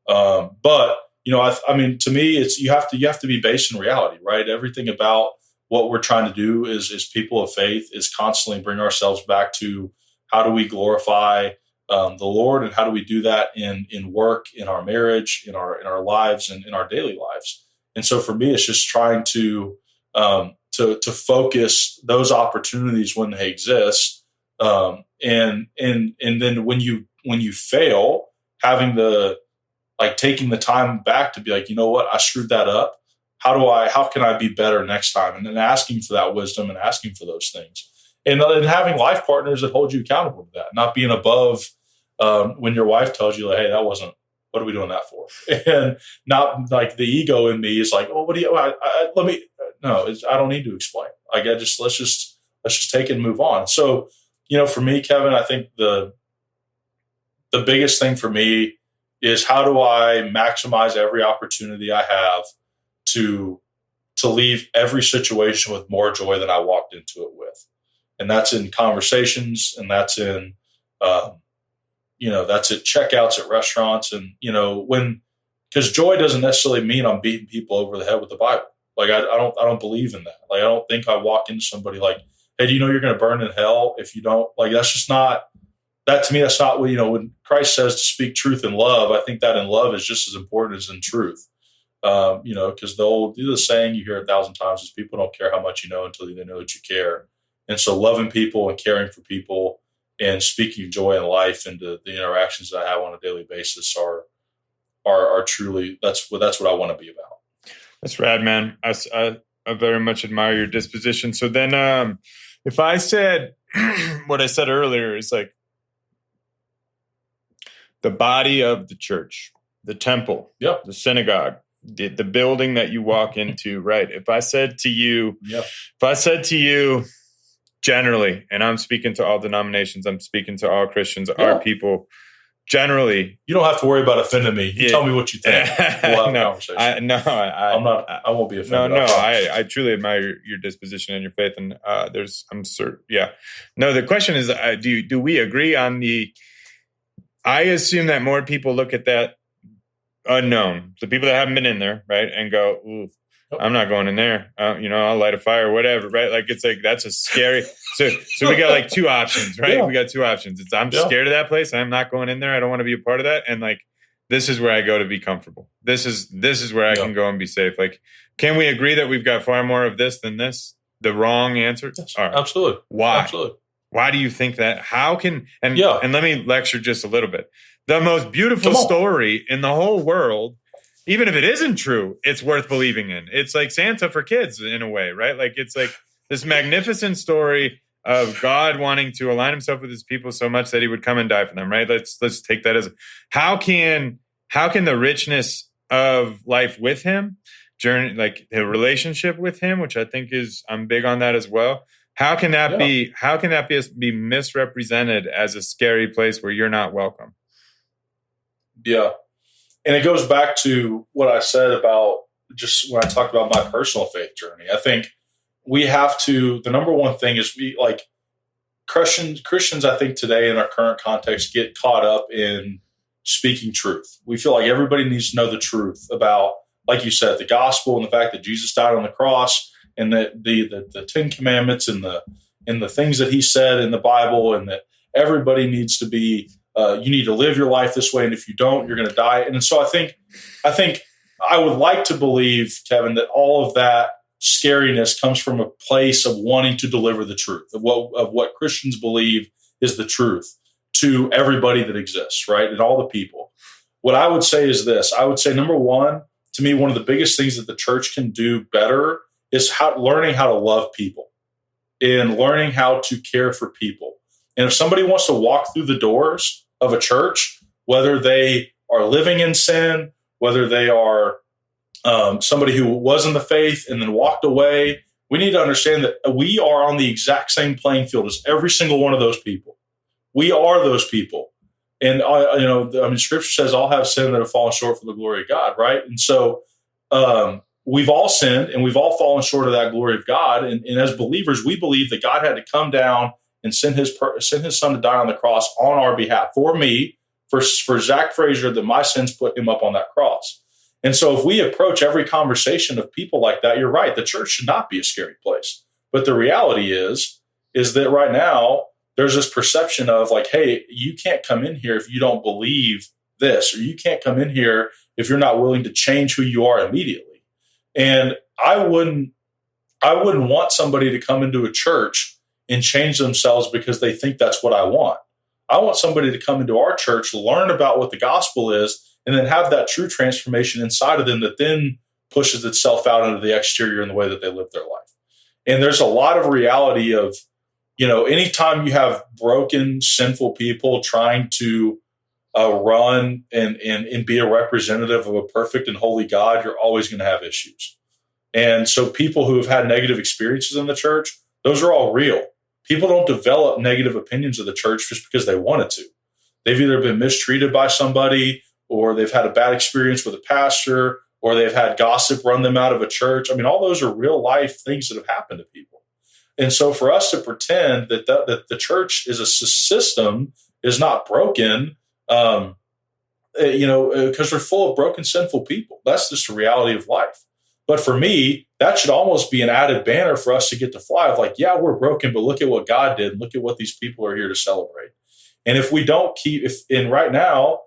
But to me, it's you have to be based in reality, right? Everything about what we're trying to do is people of faith is constantly bring ourselves back to how do we glorify the Lord, and how do we do that in work, in our marriage, in our lives, and in our daily lives. And so for me, it's just trying to focus those opportunities when they exist, and then when you fail, having taking the time back to be like, you know what, I screwed that up. How can I be better next time? And then asking for that wisdom and asking for those things, and having life partners that hold you accountable to that, not being above when your wife tells you, like, hey, that wasn't, what are we doing that for? And not like the ego in me is like, oh, what do you, I don't need to explain. Let's just take it and move on. So, for me, Kevin, I think the biggest thing for me is how do I maximize every opportunity I have to leave every situation with more joy than I walked into it with. And that's in conversations, and that's in, that's at checkouts at restaurants. And, because joy doesn't necessarily mean I'm beating people over the head with the Bible. Like, I don't believe in that. Like, I don't think I walk into somebody like, hey, do you know you're going to burn in hell if you don't? Like, that's just not, that to me, that's not what, when Christ says to speak truth in love, I think that in love is just as important as in truth. Because the saying you hear 1,000 times is people don't care how much you know until they know that you care. And so loving people and caring for people and speaking joy and life into the interactions that I have on a daily basis are truly, that's what I want to be about. That's rad, man. I very much admire your disposition. So then if I said what I said earlier is like the body of the church, the temple, yep, the synagogue, the building that you walk into, right? If I said to you, yep, generally, and I'm speaking to all denominations, I'm speaking to all Christians, yeah, our people, generally, you don't have to worry about offending me. You tell me what you think. We'll have a conversation. I won't be offended. I truly admire your disposition and your faith, and I'm certain. Yeah. No, the question is, do we agree on the? I assume that more people look at that unknown, the people that haven't been in there, right, and go, ooh, I'm not going in there. I'll light a fire or whatever, right? Like, it's like, that's a scary. So we got like two options, right? Yeah. We got two options. It's I'm scared of that place. I'm not going in there. I don't want to be a part of that. And like, this is where I go to be comfortable. This is where I can go and be safe. Like, can we agree that we've got far more of this than this? The wrong answer? Yes, all right. Absolutely. Why? Absolutely. Why do you think that? How can, and let me lecture just a little bit. The most beautiful story in the whole world, even if it isn't true, it's worth believing in. It's like Santa for kids in a way, right? Like, it's like this magnificent story of God wanting to align himself with his people so much that he would come and die for them, right? Let's take that as how can the richness of life with him, journey, like the relationship with him, which I think I'm big on that as well. How can that be misrepresented as a scary place where you're not welcome? Yeah. And it goes back to what I said about just when I talked about my personal faith journey. I think we have to, the number one thing is Christians, I think today in our current context, get caught up in speaking truth. We feel like everybody needs to know the truth about, like you said, the gospel and the fact that Jesus died on the cross and that the 10 Commandments and the things that he said in the Bible, and that everybody needs to be, you need to live your life this way, and if you don't, you're going to die. And so I think I would like to believe, Kevin, that all of that scariness comes from a place of wanting to deliver the truth of what Christians believe is the truth to everybody that exists, right, and all the people. What I would say is this. I would say, number one, to me, one of the biggest things that the church can do better is learning how to love people and learning how to care for people. And if somebody wants to walk through the doors of a church, whether they are living in sin, whether they are somebody who was in the faith and then walked away, we need to understand that we are on the exact same playing field as every single one of those people. We are those people. And, Scripture says all have sinned that have fallen short from the glory of God, right? And so we've all sinned and we've all fallen short of that glory of God. And as believers, we believe that God had to come down and send his son to die on the cross on our behalf, for me, for Zach Frazier, that my sins put him up on that cross. And so if we approach every conversation of people like that, you're right, the church should not be a scary place. But the reality is that right now, there's this perception of like, hey, you can't come in here if you don't believe this, or you can't come in here if you're not willing to change who you are immediately. And I wouldn't want somebody to come into a church and change themselves because they think that's what I want. I want somebody to come into our church, learn about what the gospel is, and then have that true transformation inside of them that then pushes itself out into the exterior in the way that they live their life. And there's a lot of reality of, anytime you have broken, sinful people trying to run and be a representative of a perfect and holy God, you're always going to have issues. And so people who have had negative experiences in the church, those are all real. People don't develop negative opinions of the church just because they wanted to. They've either been mistreated by somebody, or they've had a bad experience with a pastor, or they've had gossip run them out of a church. I mean, all those are real life things that have happened to people. And so for us to pretend that the church is a system is not broken, because we're full of broken, sinful people. That's just the reality of life. But for me, that should almost be an added banner for us to get to fly of like, yeah, we're broken, but look at what God did. Look at what these people are here to celebrate. And if we don't right now,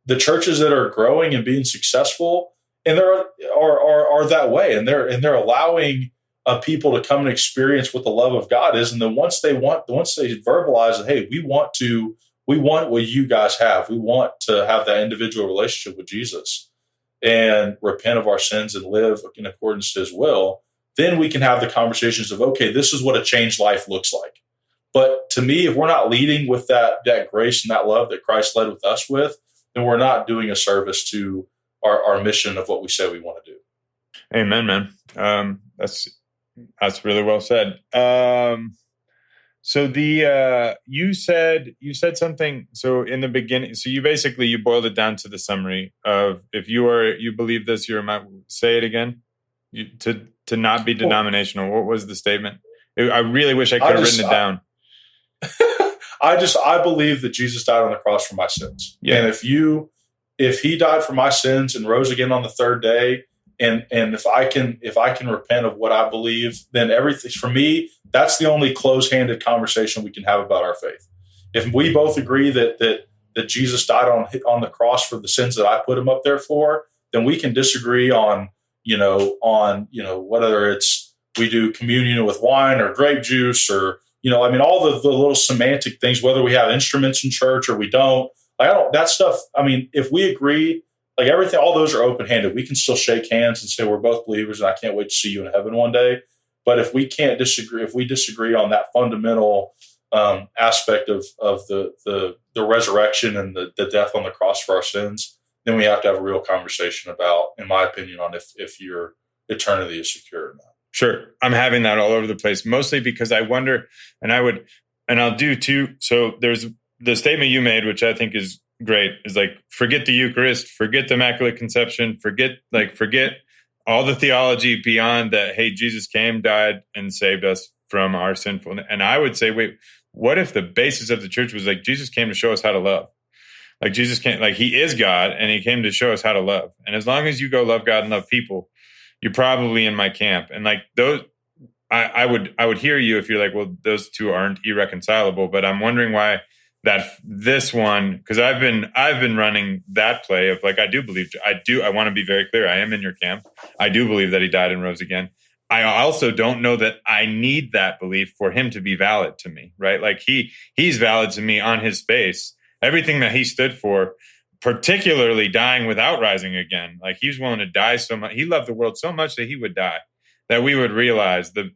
the churches that are growing and being successful, and there are that way, and they're allowing people to come and experience what the love of God is. And then once they verbalize that, hey, we want what you guys have. We want to have that individual relationship with Jesus and repent of our sins and live in accordance to his will, then we can have the conversations of, okay, this is what a changed life looks like. But to me, if we're not leading with that grace and that love that Christ led with us with, then we're not doing a service to our mission of what we say we want to do. Amen, man. That's really well said. So you said something. So in the beginning, so you boiled it down to the summary of, if you believe this, say it again. To not be denominational. What was the statement? I really wish I could have written it down. I believe that Jesus died on the cross for my sins. Yeah. And if he died for my sins and rose again on the third day, And if I can repent of what I believe, then everything for me, that's the only close-handed conversation we can have about our faith. If we both agree that Jesus died on the cross for the sins that I put him up there for, then we can disagree on whether it's we do communion with wine or grape juice or all the little semantic things, whether we have instruments in church or we don't. That stuff. I mean, if we agree, everything, all those are open-handed. We can still shake hands and say we're both believers, and I can't wait to see you in heaven one day. But if we disagree on that fundamental aspect of the resurrection and the death on the cross for our sins, then we have to have a real conversation about, in my opinion, on if your eternity is secure or not. Sure. I'm having that all over the place, mostly because I wonder, and I'll do too. So there's the statement you made, which I think is great, is forget the Eucharist, forget the Immaculate Conception, forget all the theology beyond that. Hey, Jesus came, died, and saved us from our sinfulness. And I would say, wait, what if the basis of the church was Jesus came to show us how to love? Jesus came, he is God, and he came to show us how to love. And as long as you go love God and love people, you're probably in my camp. And those, I would hear you if you're well, those two aren't irreconcilable. But I'm wondering why this one, because I've been running that play of I want to be very clear. I am in your camp. I do believe that he died and rose again. I also don't know that I need that belief for him to be valid to me, right? He's valid to me on his face. Everything that he stood for, particularly dying without rising again. He was willing to die so much. He loved the world so much that he would die, that we would realize the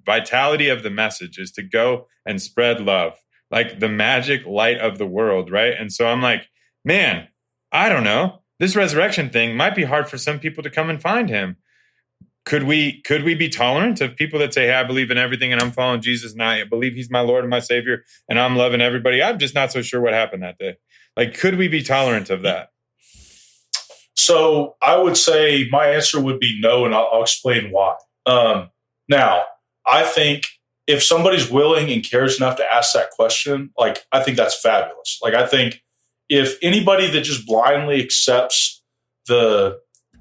vitality of the message is to go and spread love, the magic light of the world, right? And so I'm man, I don't know. This resurrection thing might be hard for some people to come and find him. Could we be tolerant of people that say, hey, I believe in everything and I'm following Jesus and I believe he's my Lord and my Savior and I'm loving everybody? I'm just not so sure what happened that day. Could we be tolerant of that? So I would say my answer would be no, and I'll explain why. Now, I think if somebody's willing and cares enough to ask that question, I think that's fabulous. I think if anybody that just blindly accepts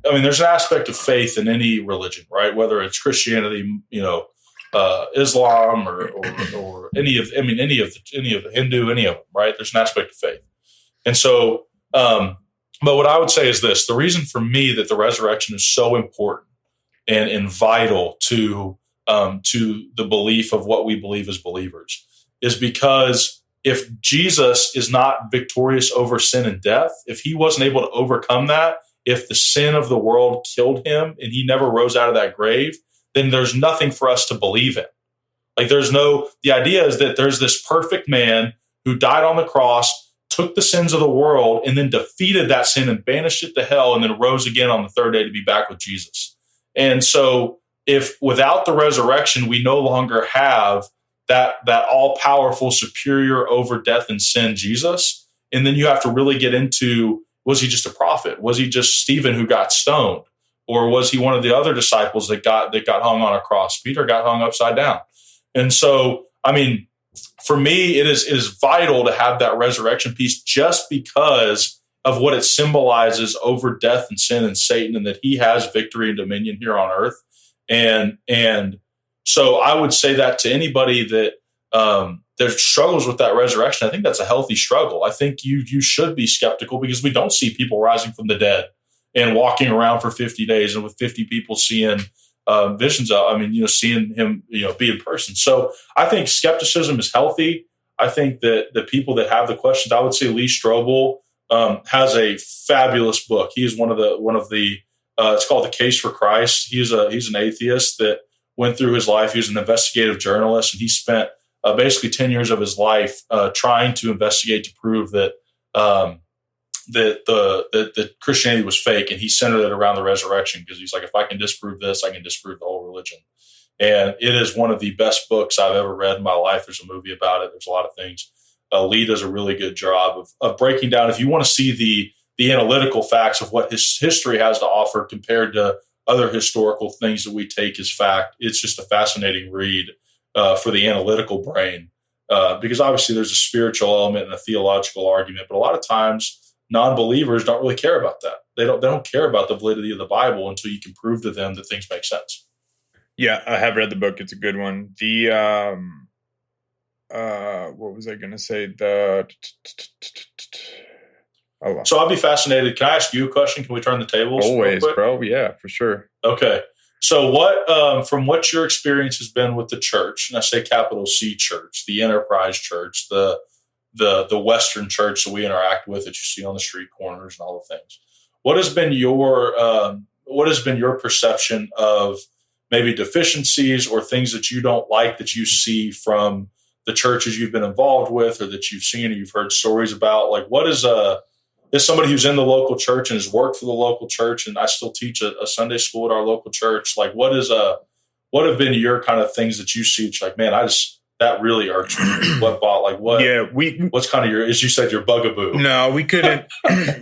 there's an aspect of faith in any religion, right? Whether it's Christianity, Islam or any of the Hindu, any of them, right? There's an aspect of faith. And so, but what I would say is this: the reason for me that the resurrection is so important and vital to the belief of what we believe as believers is because if Jesus is not victorious over sin and death, if he wasn't able to overcome that, if the sin of the world killed him and he never rose out of that grave, then there's nothing for us to believe in. The idea is that there's this perfect man who died on the cross, took the sins of the world, and then defeated that sin and banished it to hell, and then rose again on the third day to be back with Jesus. And so if without the resurrection, we no longer have that all-powerful, superior over death and sin Jesus, and then you have to really get into, was he just a prophet? Was he just Stephen who got stoned? Or was he one of the other disciples that got hung on a cross? Peter got hung upside down. And so, for me, it is vital to have that resurrection piece just because of what it symbolizes over death and sin and Satan, and that he has victory and dominion here on earth. And so I would say that to anybody that struggles with that resurrection, I think that's a healthy struggle. I think you should be skeptical because we don't see people rising from the dead and walking around for 50 days and with 50 people seeing visions of, seeing him, be in person. So I think skepticism is healthy. I think that the people that have the questions, I would say Lee Strobel has a fabulous book. He is one of the it's called The Case for Christ. He's an atheist that went through his life. He was an investigative journalist, and he spent basically 10 years of his life trying to investigate to prove that that Christianity was fake, and he centered it around the resurrection because he's if I can disprove this, I can disprove the whole religion. And it is one of the best books I've ever read in my life. There's a movie about it. There's a lot of things. Lee does a really good job of breaking down. If you want to see the analytical facts of what his history has to offer compared to other historical things that we take as fact, it's just a fascinating read for the analytical brain because obviously there's a spiritual element and a theological argument, but a lot of times non-believers don't really care about that. They don't care about the validity of the Bible until you can prove to them that things make sense. Yeah, I have read the book. It's a good one. The what was I going to say? So I'll be fascinated. Can I ask you a question? Can we turn the tables? Always, bro. Yeah, for sure. Okay. So what, from what your experience has been with the church, and I say capital C church, the enterprise church, the Western church that we interact with that you see on the street corners and all the things, what has been your perception of maybe deficiencies or things that you don't like that you see from the churches you've been involved with or that you've seen or you've heard stories about? Like, what is somebody who's in the local church and has worked for the local church, and I still teach a Sunday school at our local church. Like, what have been your kind of things that you see? It's like, man, that really irks me. What's kind of as you said, your bugaboo? No, we couldn't.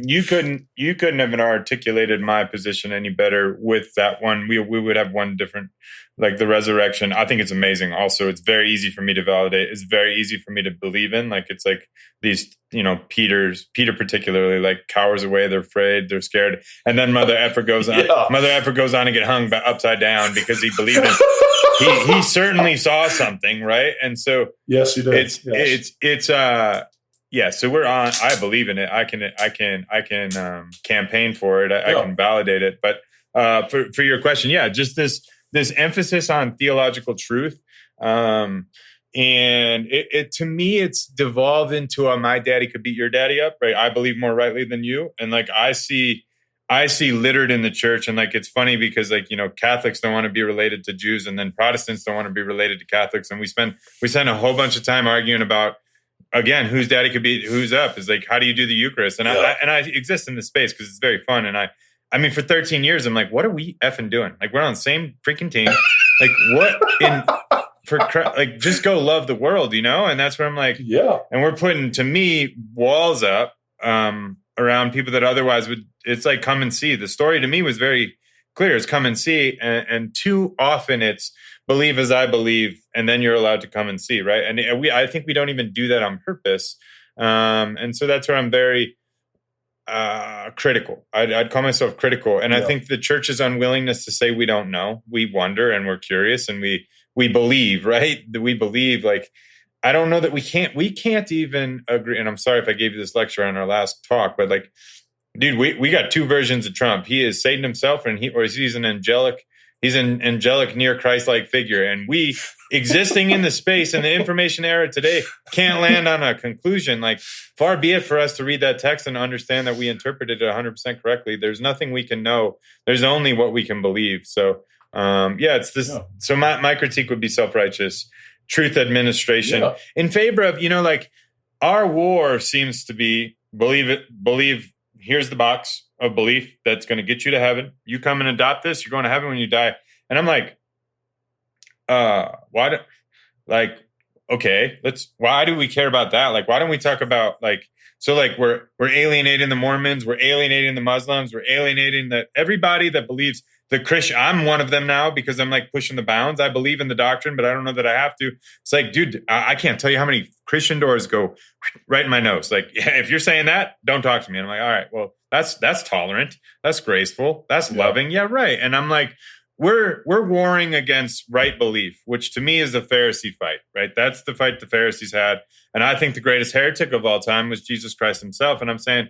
you couldn't have articulated my position any better with that one. We would have one different, like the resurrection. I think it's amazing. Also, it's very easy for me to validate. It's very easy for me to believe in. Like, it's like these, Peter particularly, like, cowers away. They're afraid. They're scared. And then Mother Effer goes on. Yeah. Mother Effer goes on and get hung upside down because he believed in. He certainly saw something, right? And so yes, he did. So we're on. I believe in it. I can campaign for it. I can validate it. But for your question, just this emphasis on theological truth. And it to me, it's devolved into my daddy could beat your daddy up, right? I believe more rightly than you. And like, I see littered in the church. And like, it's funny because like, Catholics don't want to be related to Jews, and then Protestants don't want to be related to Catholics. And we spend a whole bunch of time arguing about, again, whose daddy could beat who's up. Is like, how do you do the Eucharist? And I exist in this space because it's very fun. And I mean, for 13 years, I'm like, what are we effing doing? Like, we're on the same freaking team. Like, just go love the world, And that's where I'm like, and we're putting, to me, walls up around people that otherwise would. It's like, come and see. The story to me was very clear. It's come and see, and too often it's believe as I believe, and then you're allowed to come and see, right? And I think we don't even do that on purpose, and so that's where I'm very critical. I'd call myself critical, and I think the church's unwillingness to say we don't know, we wonder, and we're curious, and we believe, right? We believe, like, I don't know that we can't even agree. And I'm sorry if I gave you this lecture on our last talk, but like, dude, we got two versions of Trump. He is Satan himself, and he's an angelic near Christ-like figure. And we, existing in the space and the information era today, can't land on a conclusion. Like, far be it for us to read that text and understand that we interpreted it 100% correctly. There's nothing we can know. There's only what we can believe. So, it's this. Yeah. So my critique would be self-righteous truth administration in favor of, like, our war seems to be believe. Here's the box of belief that's going to get you to heaven. You come and adopt this, you're going to heaven when you die. And I'm like, why do we care about that? Like, why don't we talk about, like, so like we're alienating the Mormons, we're alienating the Muslims, we're alienating everybody that believes the Christian. I'm one of them now because I'm like pushing the bounds. I believe in the doctrine, but I don't know that I have to. It's like, dude, I can't tell you how many Christian doors go right in my nose. Like, if you're saying that, don't talk to me. And I'm like, all right, well, that's tolerant. That's graceful. That's loving. Yeah, right. And I'm like, we're warring against right belief, which to me is a Pharisee fight, right? That's the fight the Pharisees had. And I think the greatest heretic of all time was Jesus Christ himself. And I'm saying,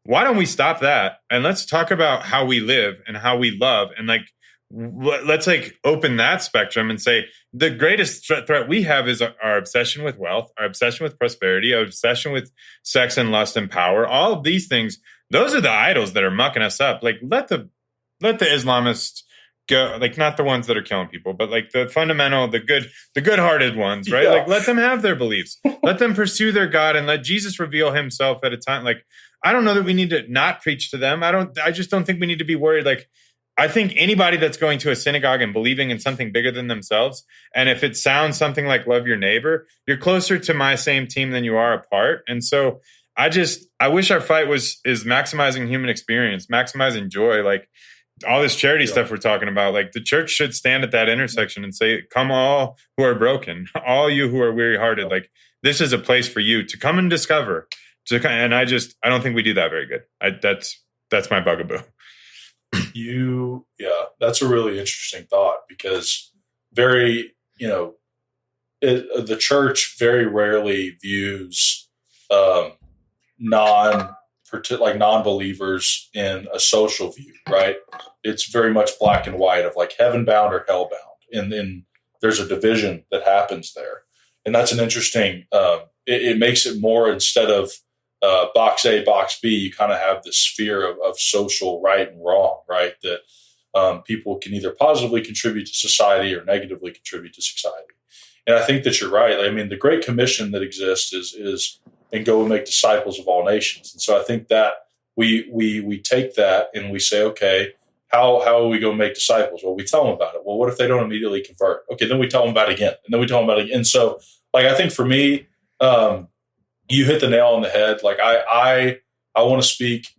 why don't we stop that? And let's talk about how we live and how we love. And like, let's like open that spectrum and say the greatest threat we have is our obsession with wealth, our obsession with prosperity, our obsession with sex and lust and power. All of these things, those are the idols that are mucking us up. Like, let the Islamists go, like, not the ones that are killing people, but like the fundamental, the good-hearted ones, right? Like, let them have their beliefs. Let them pursue their God and let Jesus reveal himself at a time. Like, I don't know that we need to not preach to them. I just don't think we need to be worried. Like, I think anybody that's going to a synagogue and believing in something bigger than themselves, and if it sounds something like love your neighbor, you're closer to my same team than you are apart. And so I wish our fight is maximizing human experience, maximizing joy, like all this charity stuff we're talking about. Like, the church should stand at that intersection and say, come all who are broken, all you who are weary hearted. Like, this is a place for you to come and discover And I don't think we do that very good. That's my bugaboo. That's a really interesting thought, because the church very rarely views non-believers in a social view, right? It's very much black and white of like heaven bound or hell bound. And then there's a division that happens there. And that's an interesting, it makes it more, instead of box A, box B, you kind of have this sphere of social right and wrong, right? That people can either positively contribute to society or negatively contribute to society. And I think that you're right. I mean, the Great Commission that exists is and go and make disciples of all nations. And so I think that we take that and we say, okay, how will we go make disciples? Well, we tell them about it. Well, what if they don't immediately convert? Okay, then we tell them about it again, and then we tell them about it again. And so, like, I think for me, you hit the nail on the head. Like, I want to speak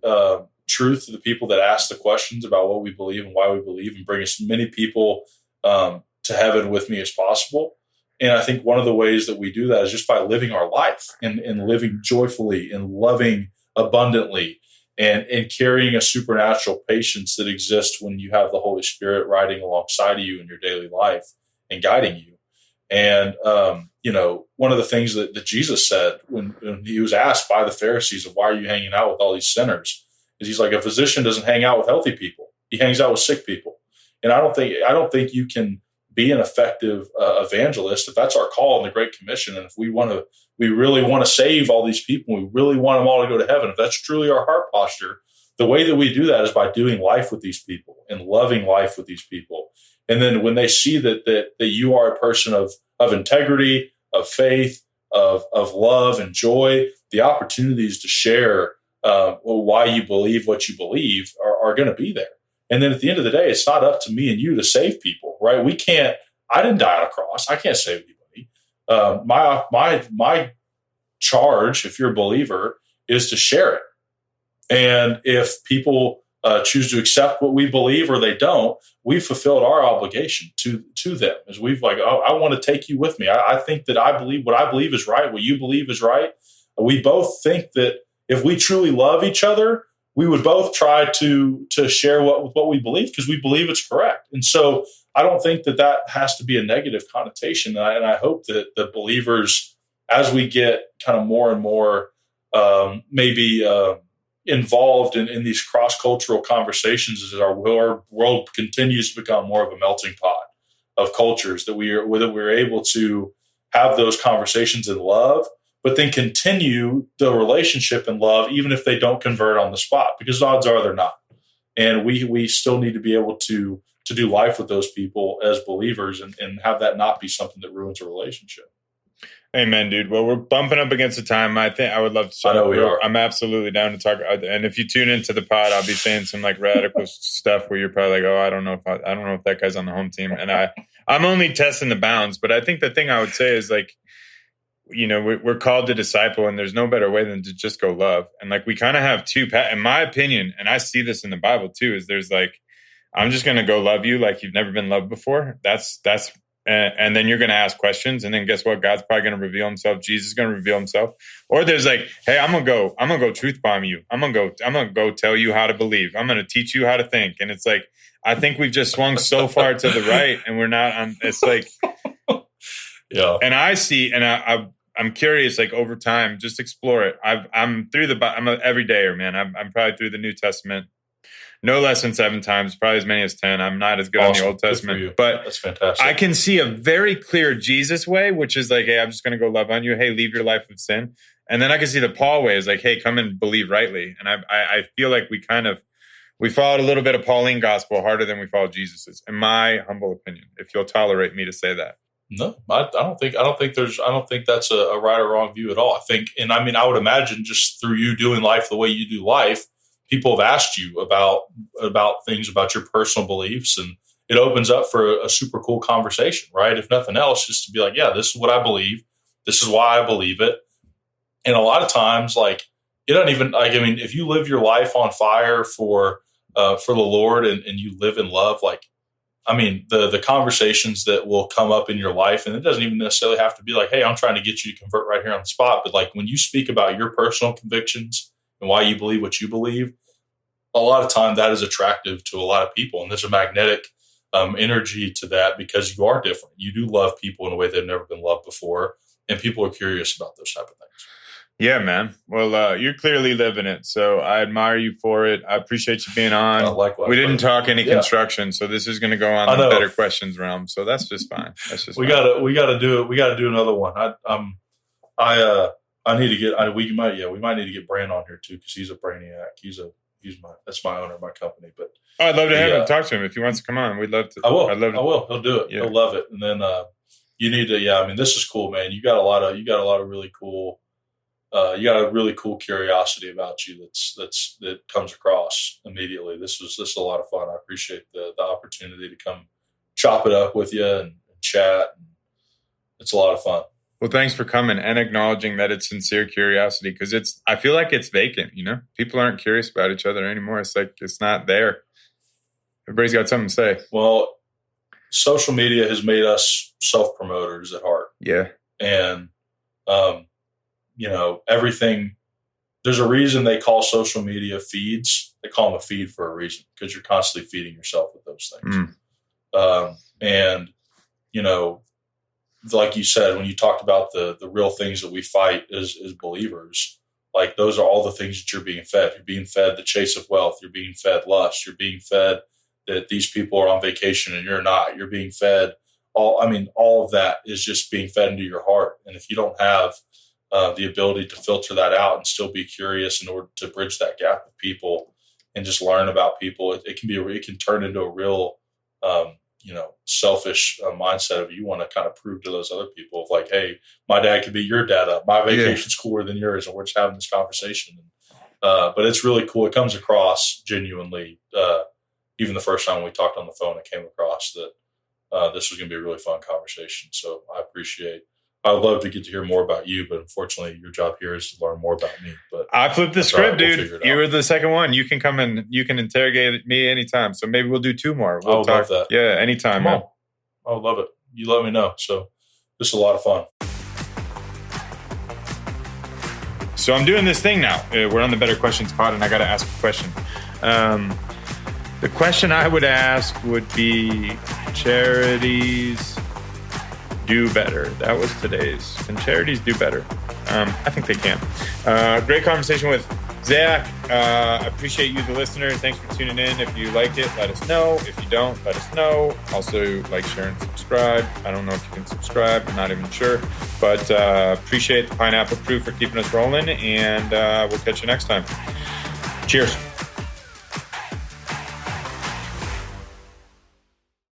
truth to the people that ask the questions about what we believe and why we believe, and bring as many people to heaven with me as possible. And I think one of the ways that we do that is just by living our life and living joyfully and loving abundantly and carrying a supernatural patience that exists when you have the Holy Spirit riding alongside of you in your daily life and guiding you. And, one of the things that Jesus said when he was asked by the Pharisees of why are you hanging out with all these sinners, is he's like, a physician doesn't hang out with healthy people. He hangs out with sick people. And I don't think you can be an effective evangelist if that's our call in the Great Commission. And if we really want to save all these people, we really want them all to go to heaven, if that's truly our heart posture, the way that we do that is by doing life with these people and loving life with these people. And then when they see that you are a person of integrity, of faith, of love and joy, the opportunities to share why you believe what you believe are going to be there. And then at the end of the day, it's not up to me and you to save people, right? I didn't die on a cross. I can't save anybody. My charge, if you're a believer, is to share it. And if people choose to accept what we believe or they don't, we've fulfilled our obligation to them. As we've like, oh, I want to take you with me. I think that I believe what I believe is right. What you believe is right. We both think that if we truly love each other, we would both try to share what we believe, because we believe it's correct. And so I don't think that has to be a negative connotation. And I hope that the believers, as we get kind of more and more involved in these cross-cultural conversations, as our world continues to become more of a melting pot of cultures, that we're able to have those conversations in love, but then continue the relationship in love, even if they don't convert on the spot, because odds are they're not. And we still need to be able to do life with those people as believers and have that not be something that ruins a relationship. Amen, dude. Well, we're bumping up against the time. I think I would love to talk. I know we are. I'm absolutely down to talk. And if you tune into the pod, I'll be saying some like radical stuff where you're probably like, oh, I don't know if that guy's on the home team. And I'm only testing the bounds. But I think the thing I would say is like, we're called to disciple, and there's no better way than to just go love. And like, we kind of have two, in my opinion, and I see this in the Bible too, is there's like, I'm just going to go love you like you've never been loved before. And then you're going to ask questions, and then guess what? God's probably going to reveal himself. Jesus is going to reveal himself. Or there's like, hey, I'm going to go truth bomb you. I'm going to go tell you how to believe. I'm going to teach you how to think. And it's like, I think we've just swung so far to the right, and we're not on. It's like, yeah. And I see, and I'm curious, like over time, just explore it. I'm through I'm an everydayer, man. I'm probably through the New Testament. No less than 7 times, probably as many as 10. I'm not as good on the Old Testament, but that's fantastic. I can see a very clear Jesus way, which is like, hey, I'm just going to go love on you. Hey, leave your life with sin. And then I can see the Paul way is like, hey, come and believe rightly. And I feel like we followed a little bit of Pauline gospel harder than we followed Jesus's, in my humble opinion, if you'll tolerate me to say that. No, I don't think that's a right or wrong view at all. I think, and I mean, I would imagine just through you doing life the way you do life, people have asked you about things about your personal beliefs, and it opens up for a super cool conversation, right? If nothing else, just to be like, yeah, this is what I believe. This is why I believe it. And a lot of times, like, it doesn't even, like, I mean, if you live your life on fire for the Lord and you live in love, like, I mean, the conversations that will come up in your life, and it doesn't even necessarily have to be like, hey, I'm trying to get you to convert right here on the spot. But like when you speak about your personal convictions and why you believe what you believe, a lot of time that is attractive to a lot of people. And there's a magnetic energy to that because you are different. You do love people in a way they've never been loved before. And people are curious about those type of things. Yeah, man. Well, you're clearly living it. So I admire you for it. I appreciate you being on. Likewise, we didn't talk any construction, so this is going to go on the better questions realm. So that's just fine. We gotta do it. We gotta do another one. I need to get. We might need to get Brand on here too because he's a brainiac. That's my owner of my company. But I'd love to have him talk to him if he wants to come on. We'd love to. I will. He'll do it. Yeah. He'll love it. And then you need to. Yeah, I mean, this is cool, man. You got a lot of really cool. You got a really cool curiosity about you that comes across immediately. This is a lot of fun. I appreciate the opportunity to come chop it up with you and chat. It's a lot of fun. Well, thanks for coming and acknowledging that it's sincere curiosity because I feel like it's vacant, People aren't curious about each other anymore. It's like it's not there. Everybody's got something to say. Well, social media has made us self-promoters at heart. Yeah. And, everything, there's a reason they call social media feeds. They call them a feed for a reason because you're constantly feeding yourself with those things. Like you said, when you talked about the real things that we fight as believers, like those are all the things that you're being fed. You're being fed the chase of wealth. You're being fed lust. You're being fed that these people are on vacation and you're not. You're being fed all of that is just being fed into your heart. And if you don't have the ability to filter that out and still be curious in order to bridge that gap with people and just learn about people, it can turn into a real, selfish mindset of you want to kind of prove to those other people of like, hey, my dad could be your dad. My vacation's cooler than yours. And we're just having this conversation. But it's really cool. It comes across genuinely. Even the first time we talked on the phone, it came across that this was going to be a really fun conversation. So I would love to get to hear more about you, but unfortunately your job here is to learn more about me. But I flipped the script, dude. You were the second one. You can come and you can interrogate me anytime. So maybe we'll do 2 more. I would love that. Yeah, anytime, man. I would love it. You let me know. So this is a lot of fun. So I'm doing this thing now. We're on the Better Questions pod, and I got to ask a question. The question I would ask would be, charities do better? That was today's. Can charities do better? I think they can. Great conversation with Zach. I appreciate you, the listener. Thanks for tuning in. If you liked it, let us know. If you don't, let us know. Also, like, share, and subscribe. I don't know if you can subscribe. I'm not even sure. But appreciate the Pineapple crew for keeping us rolling. And we'll catch you next time. Cheers.